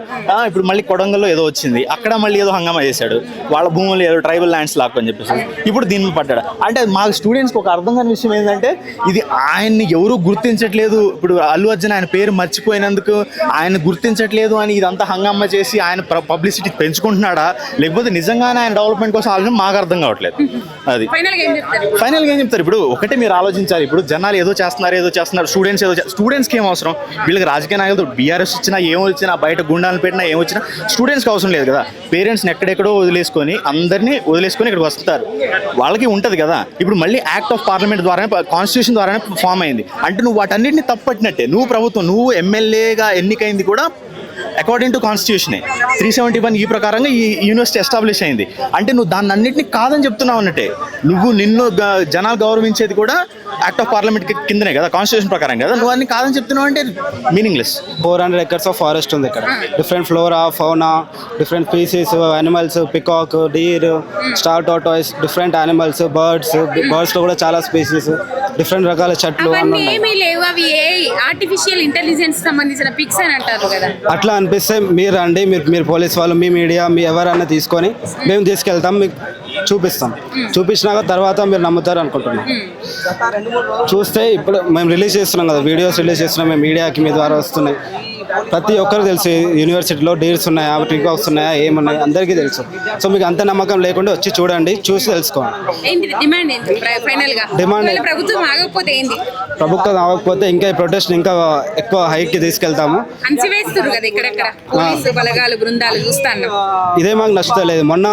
ఇప్పుడు మళ్ళీ కొడంగల్లో ఏదో వచ్చింది, అక్కడ మళ్ళీ ఏదో హంగామా చేశాడు. వాళ్ళ భూములు ఏదో ట్రైబల్ ల్యాండ్స్ లాక్కొని చెప్పేసి ఇప్పుడు దీన్ని పడ్డాడు. అంటే మాకు స్టూడెంట్స్కి ఒక అర్థం కాని విషయం ఏంటంటే, ఇది ఆయన్ని ఎవరు గుర్తించట్లేదు. ఇప్పుడు అల్లు అర్జున్ ఆయన పేరు మర్చిపోయినందుకు ఆయన గుర్తించట్లేదు అని ఇదంతా హంగామా చేసి ఆయన పబ్లిసిటీ పెంచుకుంటున్నాడా, లేకపోతే నిజంగానే ఆయన డెవలప్మెంట్ కోసం ఆలోచన మాకు అర్థం కావట్లేదు. అది ఫైనల్గా ఏం చెప్తారు? ఇప్పుడు ఒకటే మీరు ఆలోచించాలి. ఇప్పుడు జనాలు ఏదో చేస్తున్నారు, స్టూడెంట్స్కి ఏం అవసరం? వీళ్ళకి రాజకీయ నాయకులతో బీఆర్ఎస్ వచ్చినా ఏం వచ్చినా, బయట గుండాలను పెట్టినా ఏం వచ్చినా స్టూడెంట్స్కి అవసరం లేదు కదా. పేరెంట్స్ని ఎక్కడెక్కడో వదిలేసుకొని అందరినీ ఇక్కడికి వస్తారు, వాళ్ళకి ఉంటుంది కదా. ఇప్పుడు మళ్ళీ యాక్ట్ ఆఫ్ పార్లమెంట్ ద్వారానే, కాన్స్టిట్యూషన్ ద్వారానే ఫామ్ అయింది అంటే నువ్వు వాటన్నిటిని తప్పట్టినట్టే. నువ్వు ప్రభుత్వం, నువ్వు ఎమ్మెల్యేగా ఎన్నికైంది కూడా అకార్డింగ్ టు కాన్స్టిట్యూషనే 371 ఈ ప్రకారంగా ఈ యూనివర్సిటీ ఎస్టాబ్లిష్ అయింది. అంటే నువ్వు దాన్ని అన్నింటినీ కాదని చెప్తున్నావు అన్నట్టే. నిన్ను జనాలు గౌరవించేది కూడా యాక్ట్ ఆఫ్ పార్లమెంట్ కిందనే కదా, కాన్స్టిట్యూషన్ ప్రకారం కదా. నువ్వు అన్ని కాదని చెప్తున్నావు అంటే మీనింగ్లెస్. 400 acres ఆఫ్ ఫారెస్ట్ ఉంది ఇక్కడ. Different flora, fauna, different species animals, peacock, deer, star tortoise, different animals, బర్డ్స్లో కూడా చాలా స్పీసీస్, డిఫరెంట్ రకాల చెట్లు ఏమీ లేవు. అవి ఆర్టిఫిషియల్ ఇంటెలిజెన్స్ సంబంధించిన పిక్స్ అని అంటారు కదా. అట్లా అనిపిస్తే మీరు రండి, మీరు పోలీస్ వాళ్ళు, మీ మీడియా, మీ ఎవరైనా తీసుకొని మేము తీసుకెళ్తాం, మీకు చూపించినాక తర్వాత మీరు నమ్ముతారు అనుకుంటున్నాం. చూస్తే ఇప్పుడు మేము రిలీజ్ చేస్తున్నాం కదా, వీడియోస్ రిలీజ్ చేస్తున్నాం, మేము మీడియాకి మీ ద్వారా వస్తున్నాయి. ప్రతి ఒక్కరు తెలుసు యూనివర్సిటీలో డీర్స్ ఉన్నాయా, టికాక్స్ ఉన్నాయా, ఏమున్నాయి అందరికీ తెలుసు. సో మీకు అంత నమ్మకం లేకుండా వచ్చి చూడండి, చూసి తెలుసుకోండి. డిమాండ్ ప్రభుత్వం ఆగకపోతే ఇంకా ఈ ప్రొటెస్ట్ ఇంకా ఎక్కువ హైట్కి తీసుకెళ్తాము. ఇదే మాకు నచ్చుతలేదు. మొన్న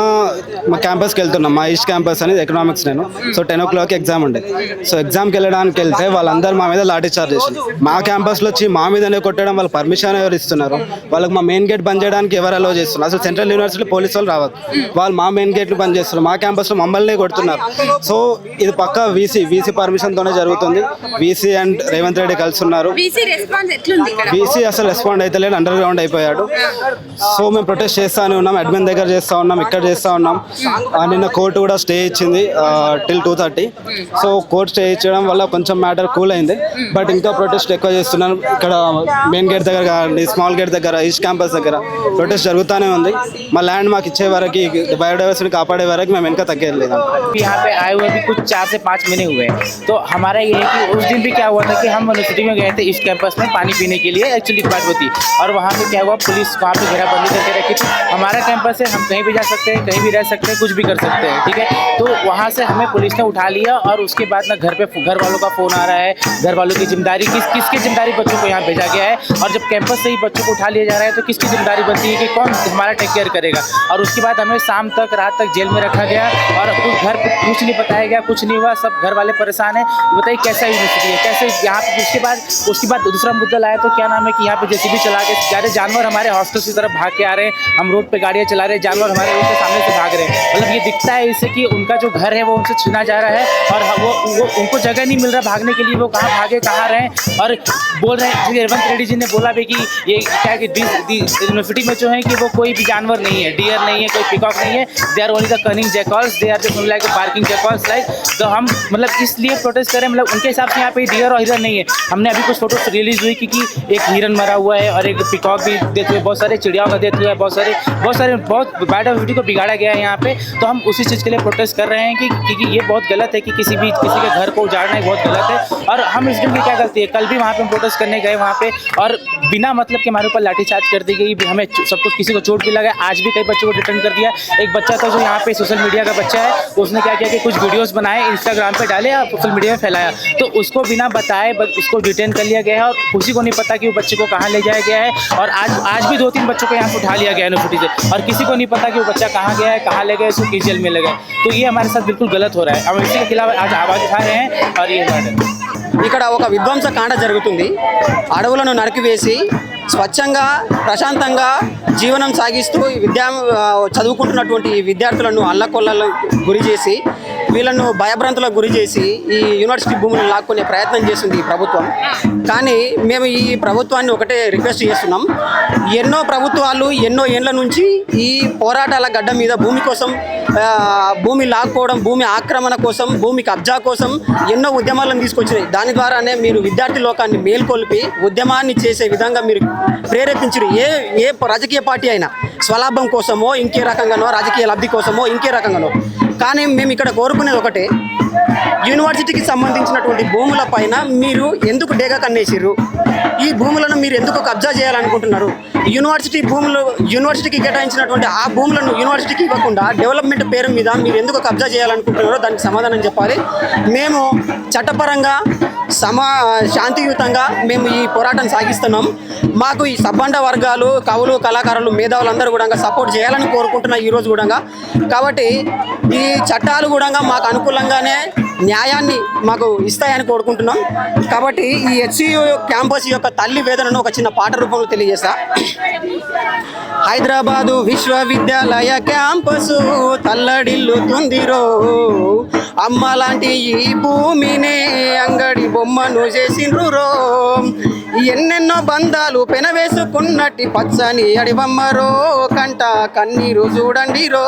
మా క్యాంపస్కి వెళ్తున్నాం, మా ఈస్ట్ క్యాంపస్ అనేది ఎకనామిక్స్. నేను 10 o'clock ఎగ్జామ్ ఉండే. సో ఎగ్జామ్కి వెళ్ళడానికి వెళ్తే వాళ్ళందరూ మా మీద లాఠీ చార్జ్ చేసింది. మా క్యాంపస్లో వచ్చి మా మీదనే కొట్టడం, వాళ్ళ పర్మిషన్ ఎవరు ఇస్తున్నారు? వాళ్ళకి మా మెయిన్ గేట్ బంద్ చేయడానికి ఎవరు అలో చేస్తున్నారు? అసలు సెంట్రల్ యూనివర్సిటీ పోలీసు వాళ్ళు రావద్దు, వాళ్ళు మా మెయిన్ గేట్లు బంద్ చేస్తున్నారు, మా క్యాంపస్లో మమ్మల్ని కొడుతున్నారు. సో ఇది పక్కా వీసీ పర్మిషన్తోనే జరుగుతుంది. వీసీ అండ్ రేవంత్ రెడ్డి కలిసి ఉన్నారు. వీసీ అసలు రెస్పాండ్ అయితే లేదు, అండర్ గ్రౌండ్ అయిపోయాడు. సో మేము ప్రొటెస్ట్ చేస్తూనే ఉన్నాం, అడ్మిన్ దగ్గర చేస్తూ ఉన్నాం, ఇక్కడ చేస్తూ ఉన్నాం. నిన్న కోర్టు కూడా స్టే ఇచ్చింది till 2:30. సో కోర్టు స్టే ఇచ్చడం వల్ల కొంచెం మ్యాటర్ కూల్ అయింది. బట్ ఇంకా ప్రొటెస్ట్ ఎక్కువ చేస్తున్నాను. ఇక్కడ మెయిన్ గేట్ దగ్గర స్మాల్ గేట్ దగ్గర ఈస్ట్ క్యాంపస్ దగ్గర ప్రొటెస్ట్ జరుగుతూనే ఉంది. మా ల్యాండ్ మాకు ఇచ్చే వరకు బయోడైవర్సిటీ కాపాడే వరకు మేము వెనక తగ్గేది లేదు. यहाँ पे आए हुए भी कुछ 4 से 5 महीने हुए हैं। तो हमारा ये है कि उस दिन भी क्या हुआ था कि हम यूनिवर्सिटी में गए थे ईस्ट कैंपस में पानी पीने के लिए, एक्चुअली बात होती, और वहाँ पे क्या हुआ, पुलिस वहाँ पे घेराबंदी करके रखी थी। हमारा कैंपस है, हम कहीं भी जा सकते हैं, कहीं भी रह सकते हैं, कुछ भी कर सकते हैं, ठीक है। तो वहाँ से हमें पुलिस ने उठा लिया और उसके बाद ना घर वालों का फोन आ रहा है, घर वालों की जिम्मेदारी किसकी जिम्मेदारी, बच्चों को यहाँ भेजा गया है, और जब कैंपस से ही बच्चों को उठा लिया जा रहा है तो किसकी जिम्मेदारी बनती है कि कौन हमारा टेक केयर करेगा। और उसके बाद हमें शाम तक रात तक जेल में रखा गया और घर पे कुछ नहीं बताया गया, कुछ नहीं हुआ, सब घर वाले परेशान है। बताइए कैसा यूनिवर्सिटी है, कैसे यहाँ पे। उसके बाद दूसरा मुद्दा लाया तो क्या नाम है कि यहाँ पे जेसीबी चला के सारे जानवर हमारे हॉस्टल की तरफ भाग के आ रहे हैं, हम रोड पे गाड़ियाँ चला रहे हैं, जानवर हमारे रोड के सामने से भाग रहे हैं। मतलब ये दिखता है इससे कि उनका जो घर है वो उनसे छीना जा रहा है और वो उनको जगह नहीं मिल रहा भागने के लिए, वो कहाँ भागे कहाँ रहे। और बोल रहे हैं रेवंत रेड्डी जी ने बोला भी कि ये क्या कि यूनिवर्सिटी में जो है कि वो कोई भी जानवर नहीं है, डियर नहीं है, कोई पिकॉक नहीं है, they are only the cunning jackals, they are just like barking jackals like. तो हम मतलब इसलिए प्रोटेस्ट करें, मतलब उनके हिसाब से यहाँ पे डियर और हिरन नहीं है। हमने अभी कुछ फोटो रिलीज हुई कि एक हिरन मरा हुआ है और एक पिकॉक भी डेथ हुए, बहुत सारे चिड़ियाओं का डेथ हुआ है, बहुत बायोडाइवर्सिटी को बिगाड़ा गया है यहाँ पे। तो हम उसी चीज़ के लिए प्रोटेस्ट कर रहे हैं कि ये बहुत गलत है कि किसी के घर को उजाड़ना ही बहुत गलत है। और हम इस दिन की क्या गलती है, कल भी वहाँ पे प्रोटेस्ट करने गए वहाँ पे और बिना मतलब के हमारे ऊपर लाठीचार्ज कर दी गई, हमें सब कुछ किसी को चोट भी लगा। आज भी कई बच्चों को डिटेन कर दिया। एक बच्चा था जो यहाँ पे सोशल मीडिया का बच्चा है, उसने क्या किया कि कुछ वीडियोस बनाए, इंस्टाग्राम पे डाले और सोशल मीडिया में फैलाया, तो उसको बिना बताए उसको डिटेन कर लिया गया है और किसी को नहीं पता कि वो बच्चे को कहाँ ले जाया गया है। और आज भी 2-3 बच्चों को यहाँ से उठा लिया गया यूनिवर्सिटी से और किसी को नहीं पता कि वो बच्चा कहाँ गया है, कहाँ ले गए, उसको किस जेल में ले गए। तो ये हमारे साथ बिल्कुल गलत हो रहा है। हम इसी के खिलाफ आज आवाज़ उठा रहे हैं और ये बात है। ఇక్కడ ఒక విధ్వంసకాండ జరుగుతుంది. అడవులను నరికివేసి స్వచ్ఛంగా ప్రశాంతంగా జీవనం సాగిస్తూ చదువుకుంటున్నటువంటి విద్యార్థులను అల్లకొల్లలో గురి చేసి వీళ్ళను భయభ్రాంతులకు గురి చేసి ఈ యూనివర్సిటీ భూములను లాక్కునే ప్రయత్నం చేస్తుంది ఈ ప్రభుత్వం. కానీ మేము ఈ ప్రభుత్వాన్ని ఒకటే రిక్వెస్ట్ చేస్తున్నాం, ఎన్నో ప్రభుత్వాలు ఎన్నో ఏళ్ల నుంచి ఈ పోరాటాల గడ్డ మీద భూమి కోసం, భూమి లాక్కోవడం, భూమి ఆక్రమణ కోసం, భూమి కబ్జా కోసం ఎన్నో ఉద్యమాలను తీసుకొచ్చినాయి. దాని ద్వారానే మీరు విద్యార్థి లోకాన్ని మేల్కొల్పి ఉద్యమాన్ని చేసే విధంగా మీరు ప్రేరేపించారు. ఏ రాజకీయ పార్టీ అయినా స్వలాభం కోసమో, ఇంకే రకంగానో, రాజకీయ లబ్ధి కోసమో, ఇంకే రకంగానో. కానీ మేము ఇక్కడ కోరుకునేది ఒకటే, యూనివర్సిటీకి సంబంధించినటువంటి భూముల పైన మీరు ఎందుకు డేగా కన్నేసిర్రు? ఈ భూములను మీరు ఎందుకు కబ్జా చేయాలనుకుంటున్నారు? యూనివర్సిటీకి కేటాయించినటువంటి ఆ భూములను యూనివర్సిటీకి ఇవ్వకుండా డెవలప్మెంట్ పేరు మీద మీరు ఎందుకు కబ్జా చేయాలనుకుంటున్నారో దానికి సమాధానం చెప్పాలి. మేము చట్టపరంగా శాంతియుతంగా మేము ఈ పోరాటం సాగిస్తున్నాం. మాకు ఈ సబ్బండ వర్గాలు, కవులు, కళాకారులు, మేధావులందరూ కూడా సపోర్ట్ చేయాలని కోరుకుంటున్నాం ఈరోజు కూడా. కాబట్టి ఈ చట్టాలు కూడా మాకు అనుకూలంగానే న్యాయాన్ని మాకు ఇస్తాయని కోరుకుంటున్నాం. కాబట్టి ఈ హెచ్సియు క్యాంపస్ యొక్క తల్లి వేదనను ఒక చిన్న పాట రూపంలో తెలియజేస్తా. హైదరాబాదు విశ్వవిద్యాలయ క్యాంపసు తల్లడిల్లుతుందిరో, అమ్మ లాంటి ఈ భూమినే అంగడి బొమ్మను చేసిండ్రు. ఎన్నెన్నో బంధాలు పెనవేసుకున్నట్టి పచ్చని అడివమ్మరో, కంట కన్నీరు చూడండి రో.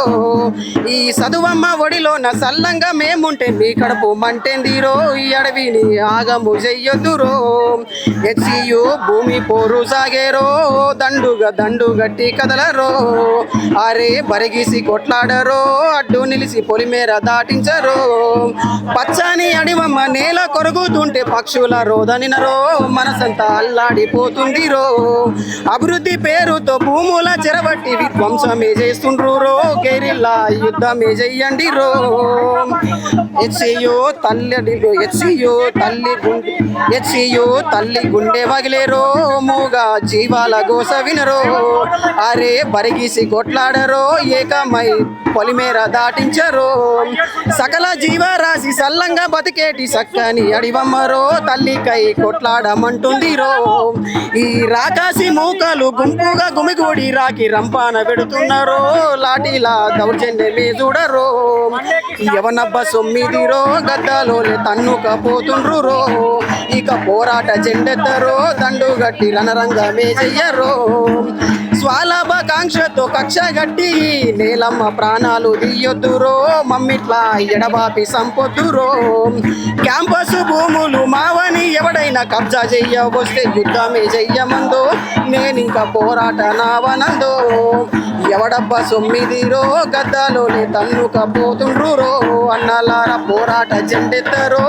ఈ చదువమ్మ ఒడిలోన సల్లంగా మేముంటే మీ కడుపు మంటేందిరో, ఈ అడవిని ఆగము చెయ్యొద్దురో. హెచ్సియు భూమి పోరు సాగేరో, దండు గట్టి కదలరో. అరే బరిగిసి కొట్లాడరో, అడ్డు నిలిసి పొలిమేర దాటించరో. పచ్చని అడివమ్మ నేల కొరుగుతుంటే పక్షుల రోదనినరో, మనసంతా అల్లాడిపోతుందిరో. అభివృద్ధి పేరుతో భూముల చెరబట్టి విధ్వంసమే చేస్తుండ్రు. గెరిల్లా యుద్ధమే చెయ్యండి రో. హెచ్సియు తల్లి గుండె వగిలేరో, మూగా జీవాల గోస వినరో. అరే బరిగిసి కొట్లాడరో, ఏకమై పొలిమేర దాటించరో. సకల జీవరాశి సల్లంగా బతికేటి సక్కని అడివమ్మరో, తల్లికై కొట్లాడమంటుందిరో. ఈ రాకాసి మూకలు గుంపుగా గుమిగూడి రాకి రంపాన పెడుతున్నారో, లాఠీలా దౌర్జన్యమే చూడరో. ఎవనబ్బ సొమ్మిదిరో, గద్దలోనే తన్నుకపోతుండ్రు. ఇక పోరాట జెండెత్తరో, దండు గట్టి రణరంగమే చెయ్యరో. స్వాలాభాకాంక్షతో కక్ష గట్టి నేలమ్మ ప్రాణాలు తీయొద్దురో మమ్మిట్లా ఎడబాపి సంపొద్దురో క్యాంపస్ భూములు మావని ఎవడైనా కబ్జా చెయ్య వస్తే యుద్ధమే చెయ్యమందో నేనింక పోరాట నావనందో ఎవడబ్బా సొమ్మిదిరో గద్దలోనే తన్నుకపోతుండ్రో అన్నలార పోరాట జెండెత్తరో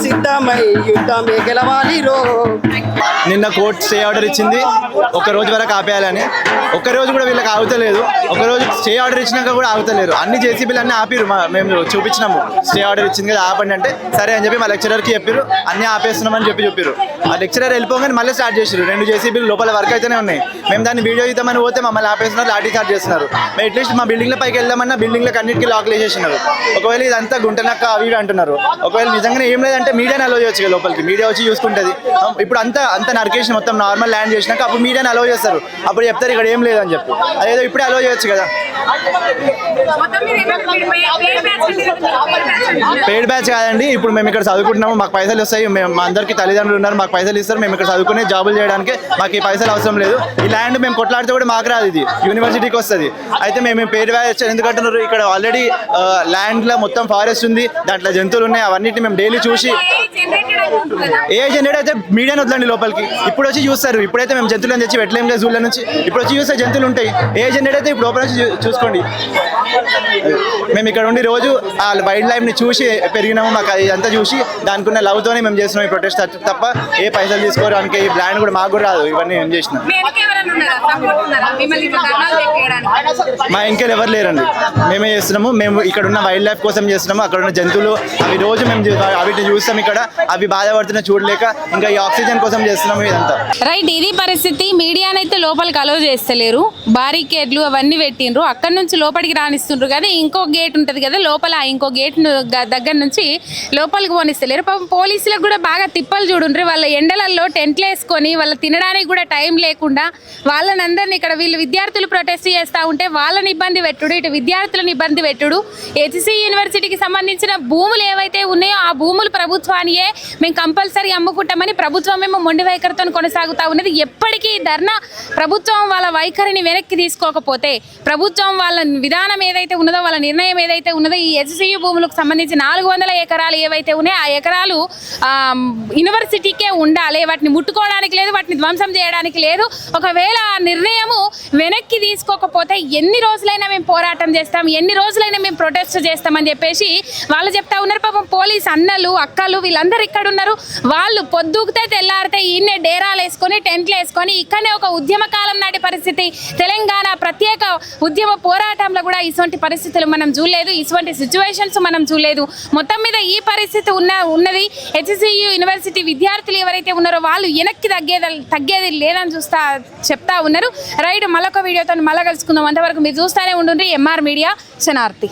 సిద్ధమై యుద్ధమే గెలవాలిరో. నిన్న కోర్టు స్టే ఆర్డర్ ఇచ్చింది ఒక రోజు వరకు ఆపేయాలని. ఒక్క రోజు కూడా వీళ్ళకి ఆగుతలేదు. ఒక రోజు స్టే ఆర్డర్ ఇచ్చినాక కూడా ఆగుతలేరు. అన్ని జేసీబీలు అన్నీ ఆపిరు. మేము చూపించినాము స్టే ఆర్డర్ ఇచ్చింది కదా ఆపండి అంటే సరే అని చెప్పి మా లెక్చరర్కి చెప్పారు. అన్నీ ఆపేస్తున్నామని చెప్పారు. ఆ లెక్చరర్ వెళ్ళిపోగానే మళ్ళీ స్టార్ట్ చేసారు. 2 జేసీబీలు లోపల వర్క్ అయితేనే ఉన్నాయి. మేము దాన్ని వీడియో ఇద్దామని పోతే మమ్మల్ని ఆపేస్తున్నారు, లాఠీ చార్జ్ చేస్తున్నారు. మేము అట్లీస్ట్ మా బిల్డింగ్ల పైకి వెళ్దామన్నా బిల్డింగ్లకు అన్నిటికీ లాక్లు వేసేసినారు. ఒకవేళ ఇదంతా గుంటనక్క అవి అంటున్నారు. ఒకవేళ నిజంగానే ఏం లేదంటే మీడియాని అలో చేయొచ్చు కదా లోపలికి. మీడియా వచ్చి చూసుకుంటుంది. ఇప్పుడు అంత నరికేషన్ మొత్తం నార్మల్ ల్యాండ్ చేసినాక అప్పుడు మీడియాని అలో చేస్తారు. అప్పుడు చెప్తారు ఇక్కడ ఏం లేదని చెప్పి. అదేదో ఇప్పుడే అలో చేయొచ్చు కదా. పెయిడ్ బ్యాచ్ కాదండి. ఇప్పుడు మేము ఇక్కడ చదువుకుంటున్నాము, మాకు పైసలు వస్తాయి. మేము మా అందరికీ తల్లిదండ్రులు ఉన్నారు, మాకు పైసలు ఇస్తారు. మేము ఇక్కడ చదువుకునే జాబులు చేయడానికి మాకు ఈ పైసలు అవసరం లేదు. ఈ ల్యాండ్ మేము కొట్లాడితే కూడా మాకు రాదు, ఇది యూనివర్సిటీకి వస్తుంది. అయితే మేము పెయిడ్ బ్యాచ్ ఎందుకంటున్నారు? ఇక్కడ ఆల్రెడీ ల్యాండ్లో మొత్తం ఫారెస్ట్ ఉంది, దాంట్లో జంతువులు ఉన్నాయి. అవన్నిటిని మేము డైలీ చూసి ఏ జనరేట్ అయితే మీడియాని వదలండి లోపలికి. ఇప్పుడు వచ్చి చూస్తారు. ఇప్పుడైతే మేము జంతువులను తెచ్చి పెట్టలేం లేదు జూళ్ళ నుంచి. ఇప్పుడు వచ్చి చూస్తే జంతువులు ఉంటాయి. ఏ జనరేట్ అయితే ఇప్పుడు లోపల నుంచి చూసుకోండి. మేము ఇక్కడ ఉండి రోజు ఆ వైల్డ్ లైఫ్ని చూసి పెరిగినాము. మాకు ఇదంతా చూసి దానికి ఉన్న లవ్తోనే మేము చేస్తున్నాం ఈ ప్రొటెస్ట్ తప్ప ఏ పైసలు తీసుకోవడానికి ఈ ల్యాండ్ కూడా మాకు కూడా రాదు. ఇవన్నీ మేము చేసినాం. మా ఇంకెళ్ళి ఎవరు లేరండి, మేమే చేస్తున్నాము. మేము ఇక్కడ ఉన్న వైల్డ్ లైఫ్ కోసం చేస్తున్నాము. అక్కడ ఉన్న జంతువులు అవి రోజు మేము వాటిని చూస్తాం. ఇక్కడ అవి బాధపడుతున్నా చూడలేక ఇంకా ఈ ఆక్సిజన్ కోసం చేస్తున్నాము ఇదంతా. రైట్, ఇది పరిస్థితి. మీడియానైతే లోపలికి అలో చేస్తలేరు. బారికేడ్లు అవన్నీ పెట్టిండ్రు. అక్కడ నుంచి లోపలికి రానిస్తుండ్రు కదా. ఇంకో గేట్ ఉంటుంది కదా లోపల, ఇంకో గేట్ దగ్గర నుంచి లోపలికి పోనిస్తలేరు. పాపం పోలీసులకు కూడా బాగా తిప్పలు చూడుండ్రు. వాళ్ళ ఎండలలో టెంట్లు వేసుకొని వాళ్ళ తినడానికి కూడా టైం లేకుండా వాళ్ళని అందరినీ ఇక్కడ వీళ్ళు విద్యార్థులు ప్రొటెస్ట్ చేస్తూ ఉంటే వాళ్ళని ఇబ్బంది పెట్టుడు, ఇటు విద్యార్థులను ఇబ్బంది పెట్టుడు. హెచ్సి యూనివర్సిటీకి సంబంధించిన భూములు ఏవైతే ఉన్నాయో ఆ భూములు ప్రభుత్వానియే, మేము కంపల్సరీ అమ్ముకుంటామని ప్రభుత్వం మేము మొండి వైఖరితో కొనసాగుతూ ఉన్నది. ఎప్పటికీ ధర్నా ప్రభుత్వం వాళ్ళ వైఖరిని వెనక్కి తీసుకోకపోతే, ప్రభుత్వం వాళ్ళ విధానం ఏదైతే ఉన్నదో, వాళ్ళ నిర్ణయం ఏదైతే ఉన్నదో, ఈ హెచ్సియు భూములకు సంబంధించి 400 ఎకరాలు ఏవైతే ఉన్నాయో ఆ ఎకరాలు యూనివర్సిటీకే ఉండాలి. వాటిని ముట్టుకోవడానికి లేదు, వాటిని ధ్వంసం చేయడానికి లేదు. ఒకవేళ ఆ నిర్ణయము వెనక్కి తీసుకోకపోతే ఎన్ని రోజులైనా మేము పోరాటం చేస్తాం, ఎన్ని రోజులైనా మేము ప్రొటెస్ట్ చేస్తామని చెప్పేసి వాళ్ళు చెప్తా ఉన్నారు. పాపం పోలీస్ అన్నలు అక్కలు వీళ్ళందరూ ఇక్కడ ఉన్నారు. వాళ్ళు పొద్దుకితే తెల్లారితే ఈయన్నే డేరాలు వేసుకొని టెంట్లు వేసుకొని ఇక్కడనే ఒక ఉద్యమ కాలం నాటి పరిస్థితి. తెలంగాణ ప్రత్యేక ఉద్యమ పోరాటంలో కూడా ఇటువంటి పరిస్థితులు మనం చూడలేదు, ఇటువంటి సిచ్యువేషన్స్ మనం చూడలేదు. మొత్తం మీద ఈ పరిస్థితి ఉన్నది. హెచ్సియు యూనివర్సిటీ విద్యార్థులు ఎవరైతే ఉన్నారో వాళ్ళు వెనక్కి తగ్గేది లేదని చెప్తా ఉన్నారు. రైట్, మళ్ళొక వీడియోతో మళ్ళీ కలుసుకుందాం. అంతవరకు మీరు చూస్తూనే ఉండండి ఎంఆర్ మీడియా శనార్థి.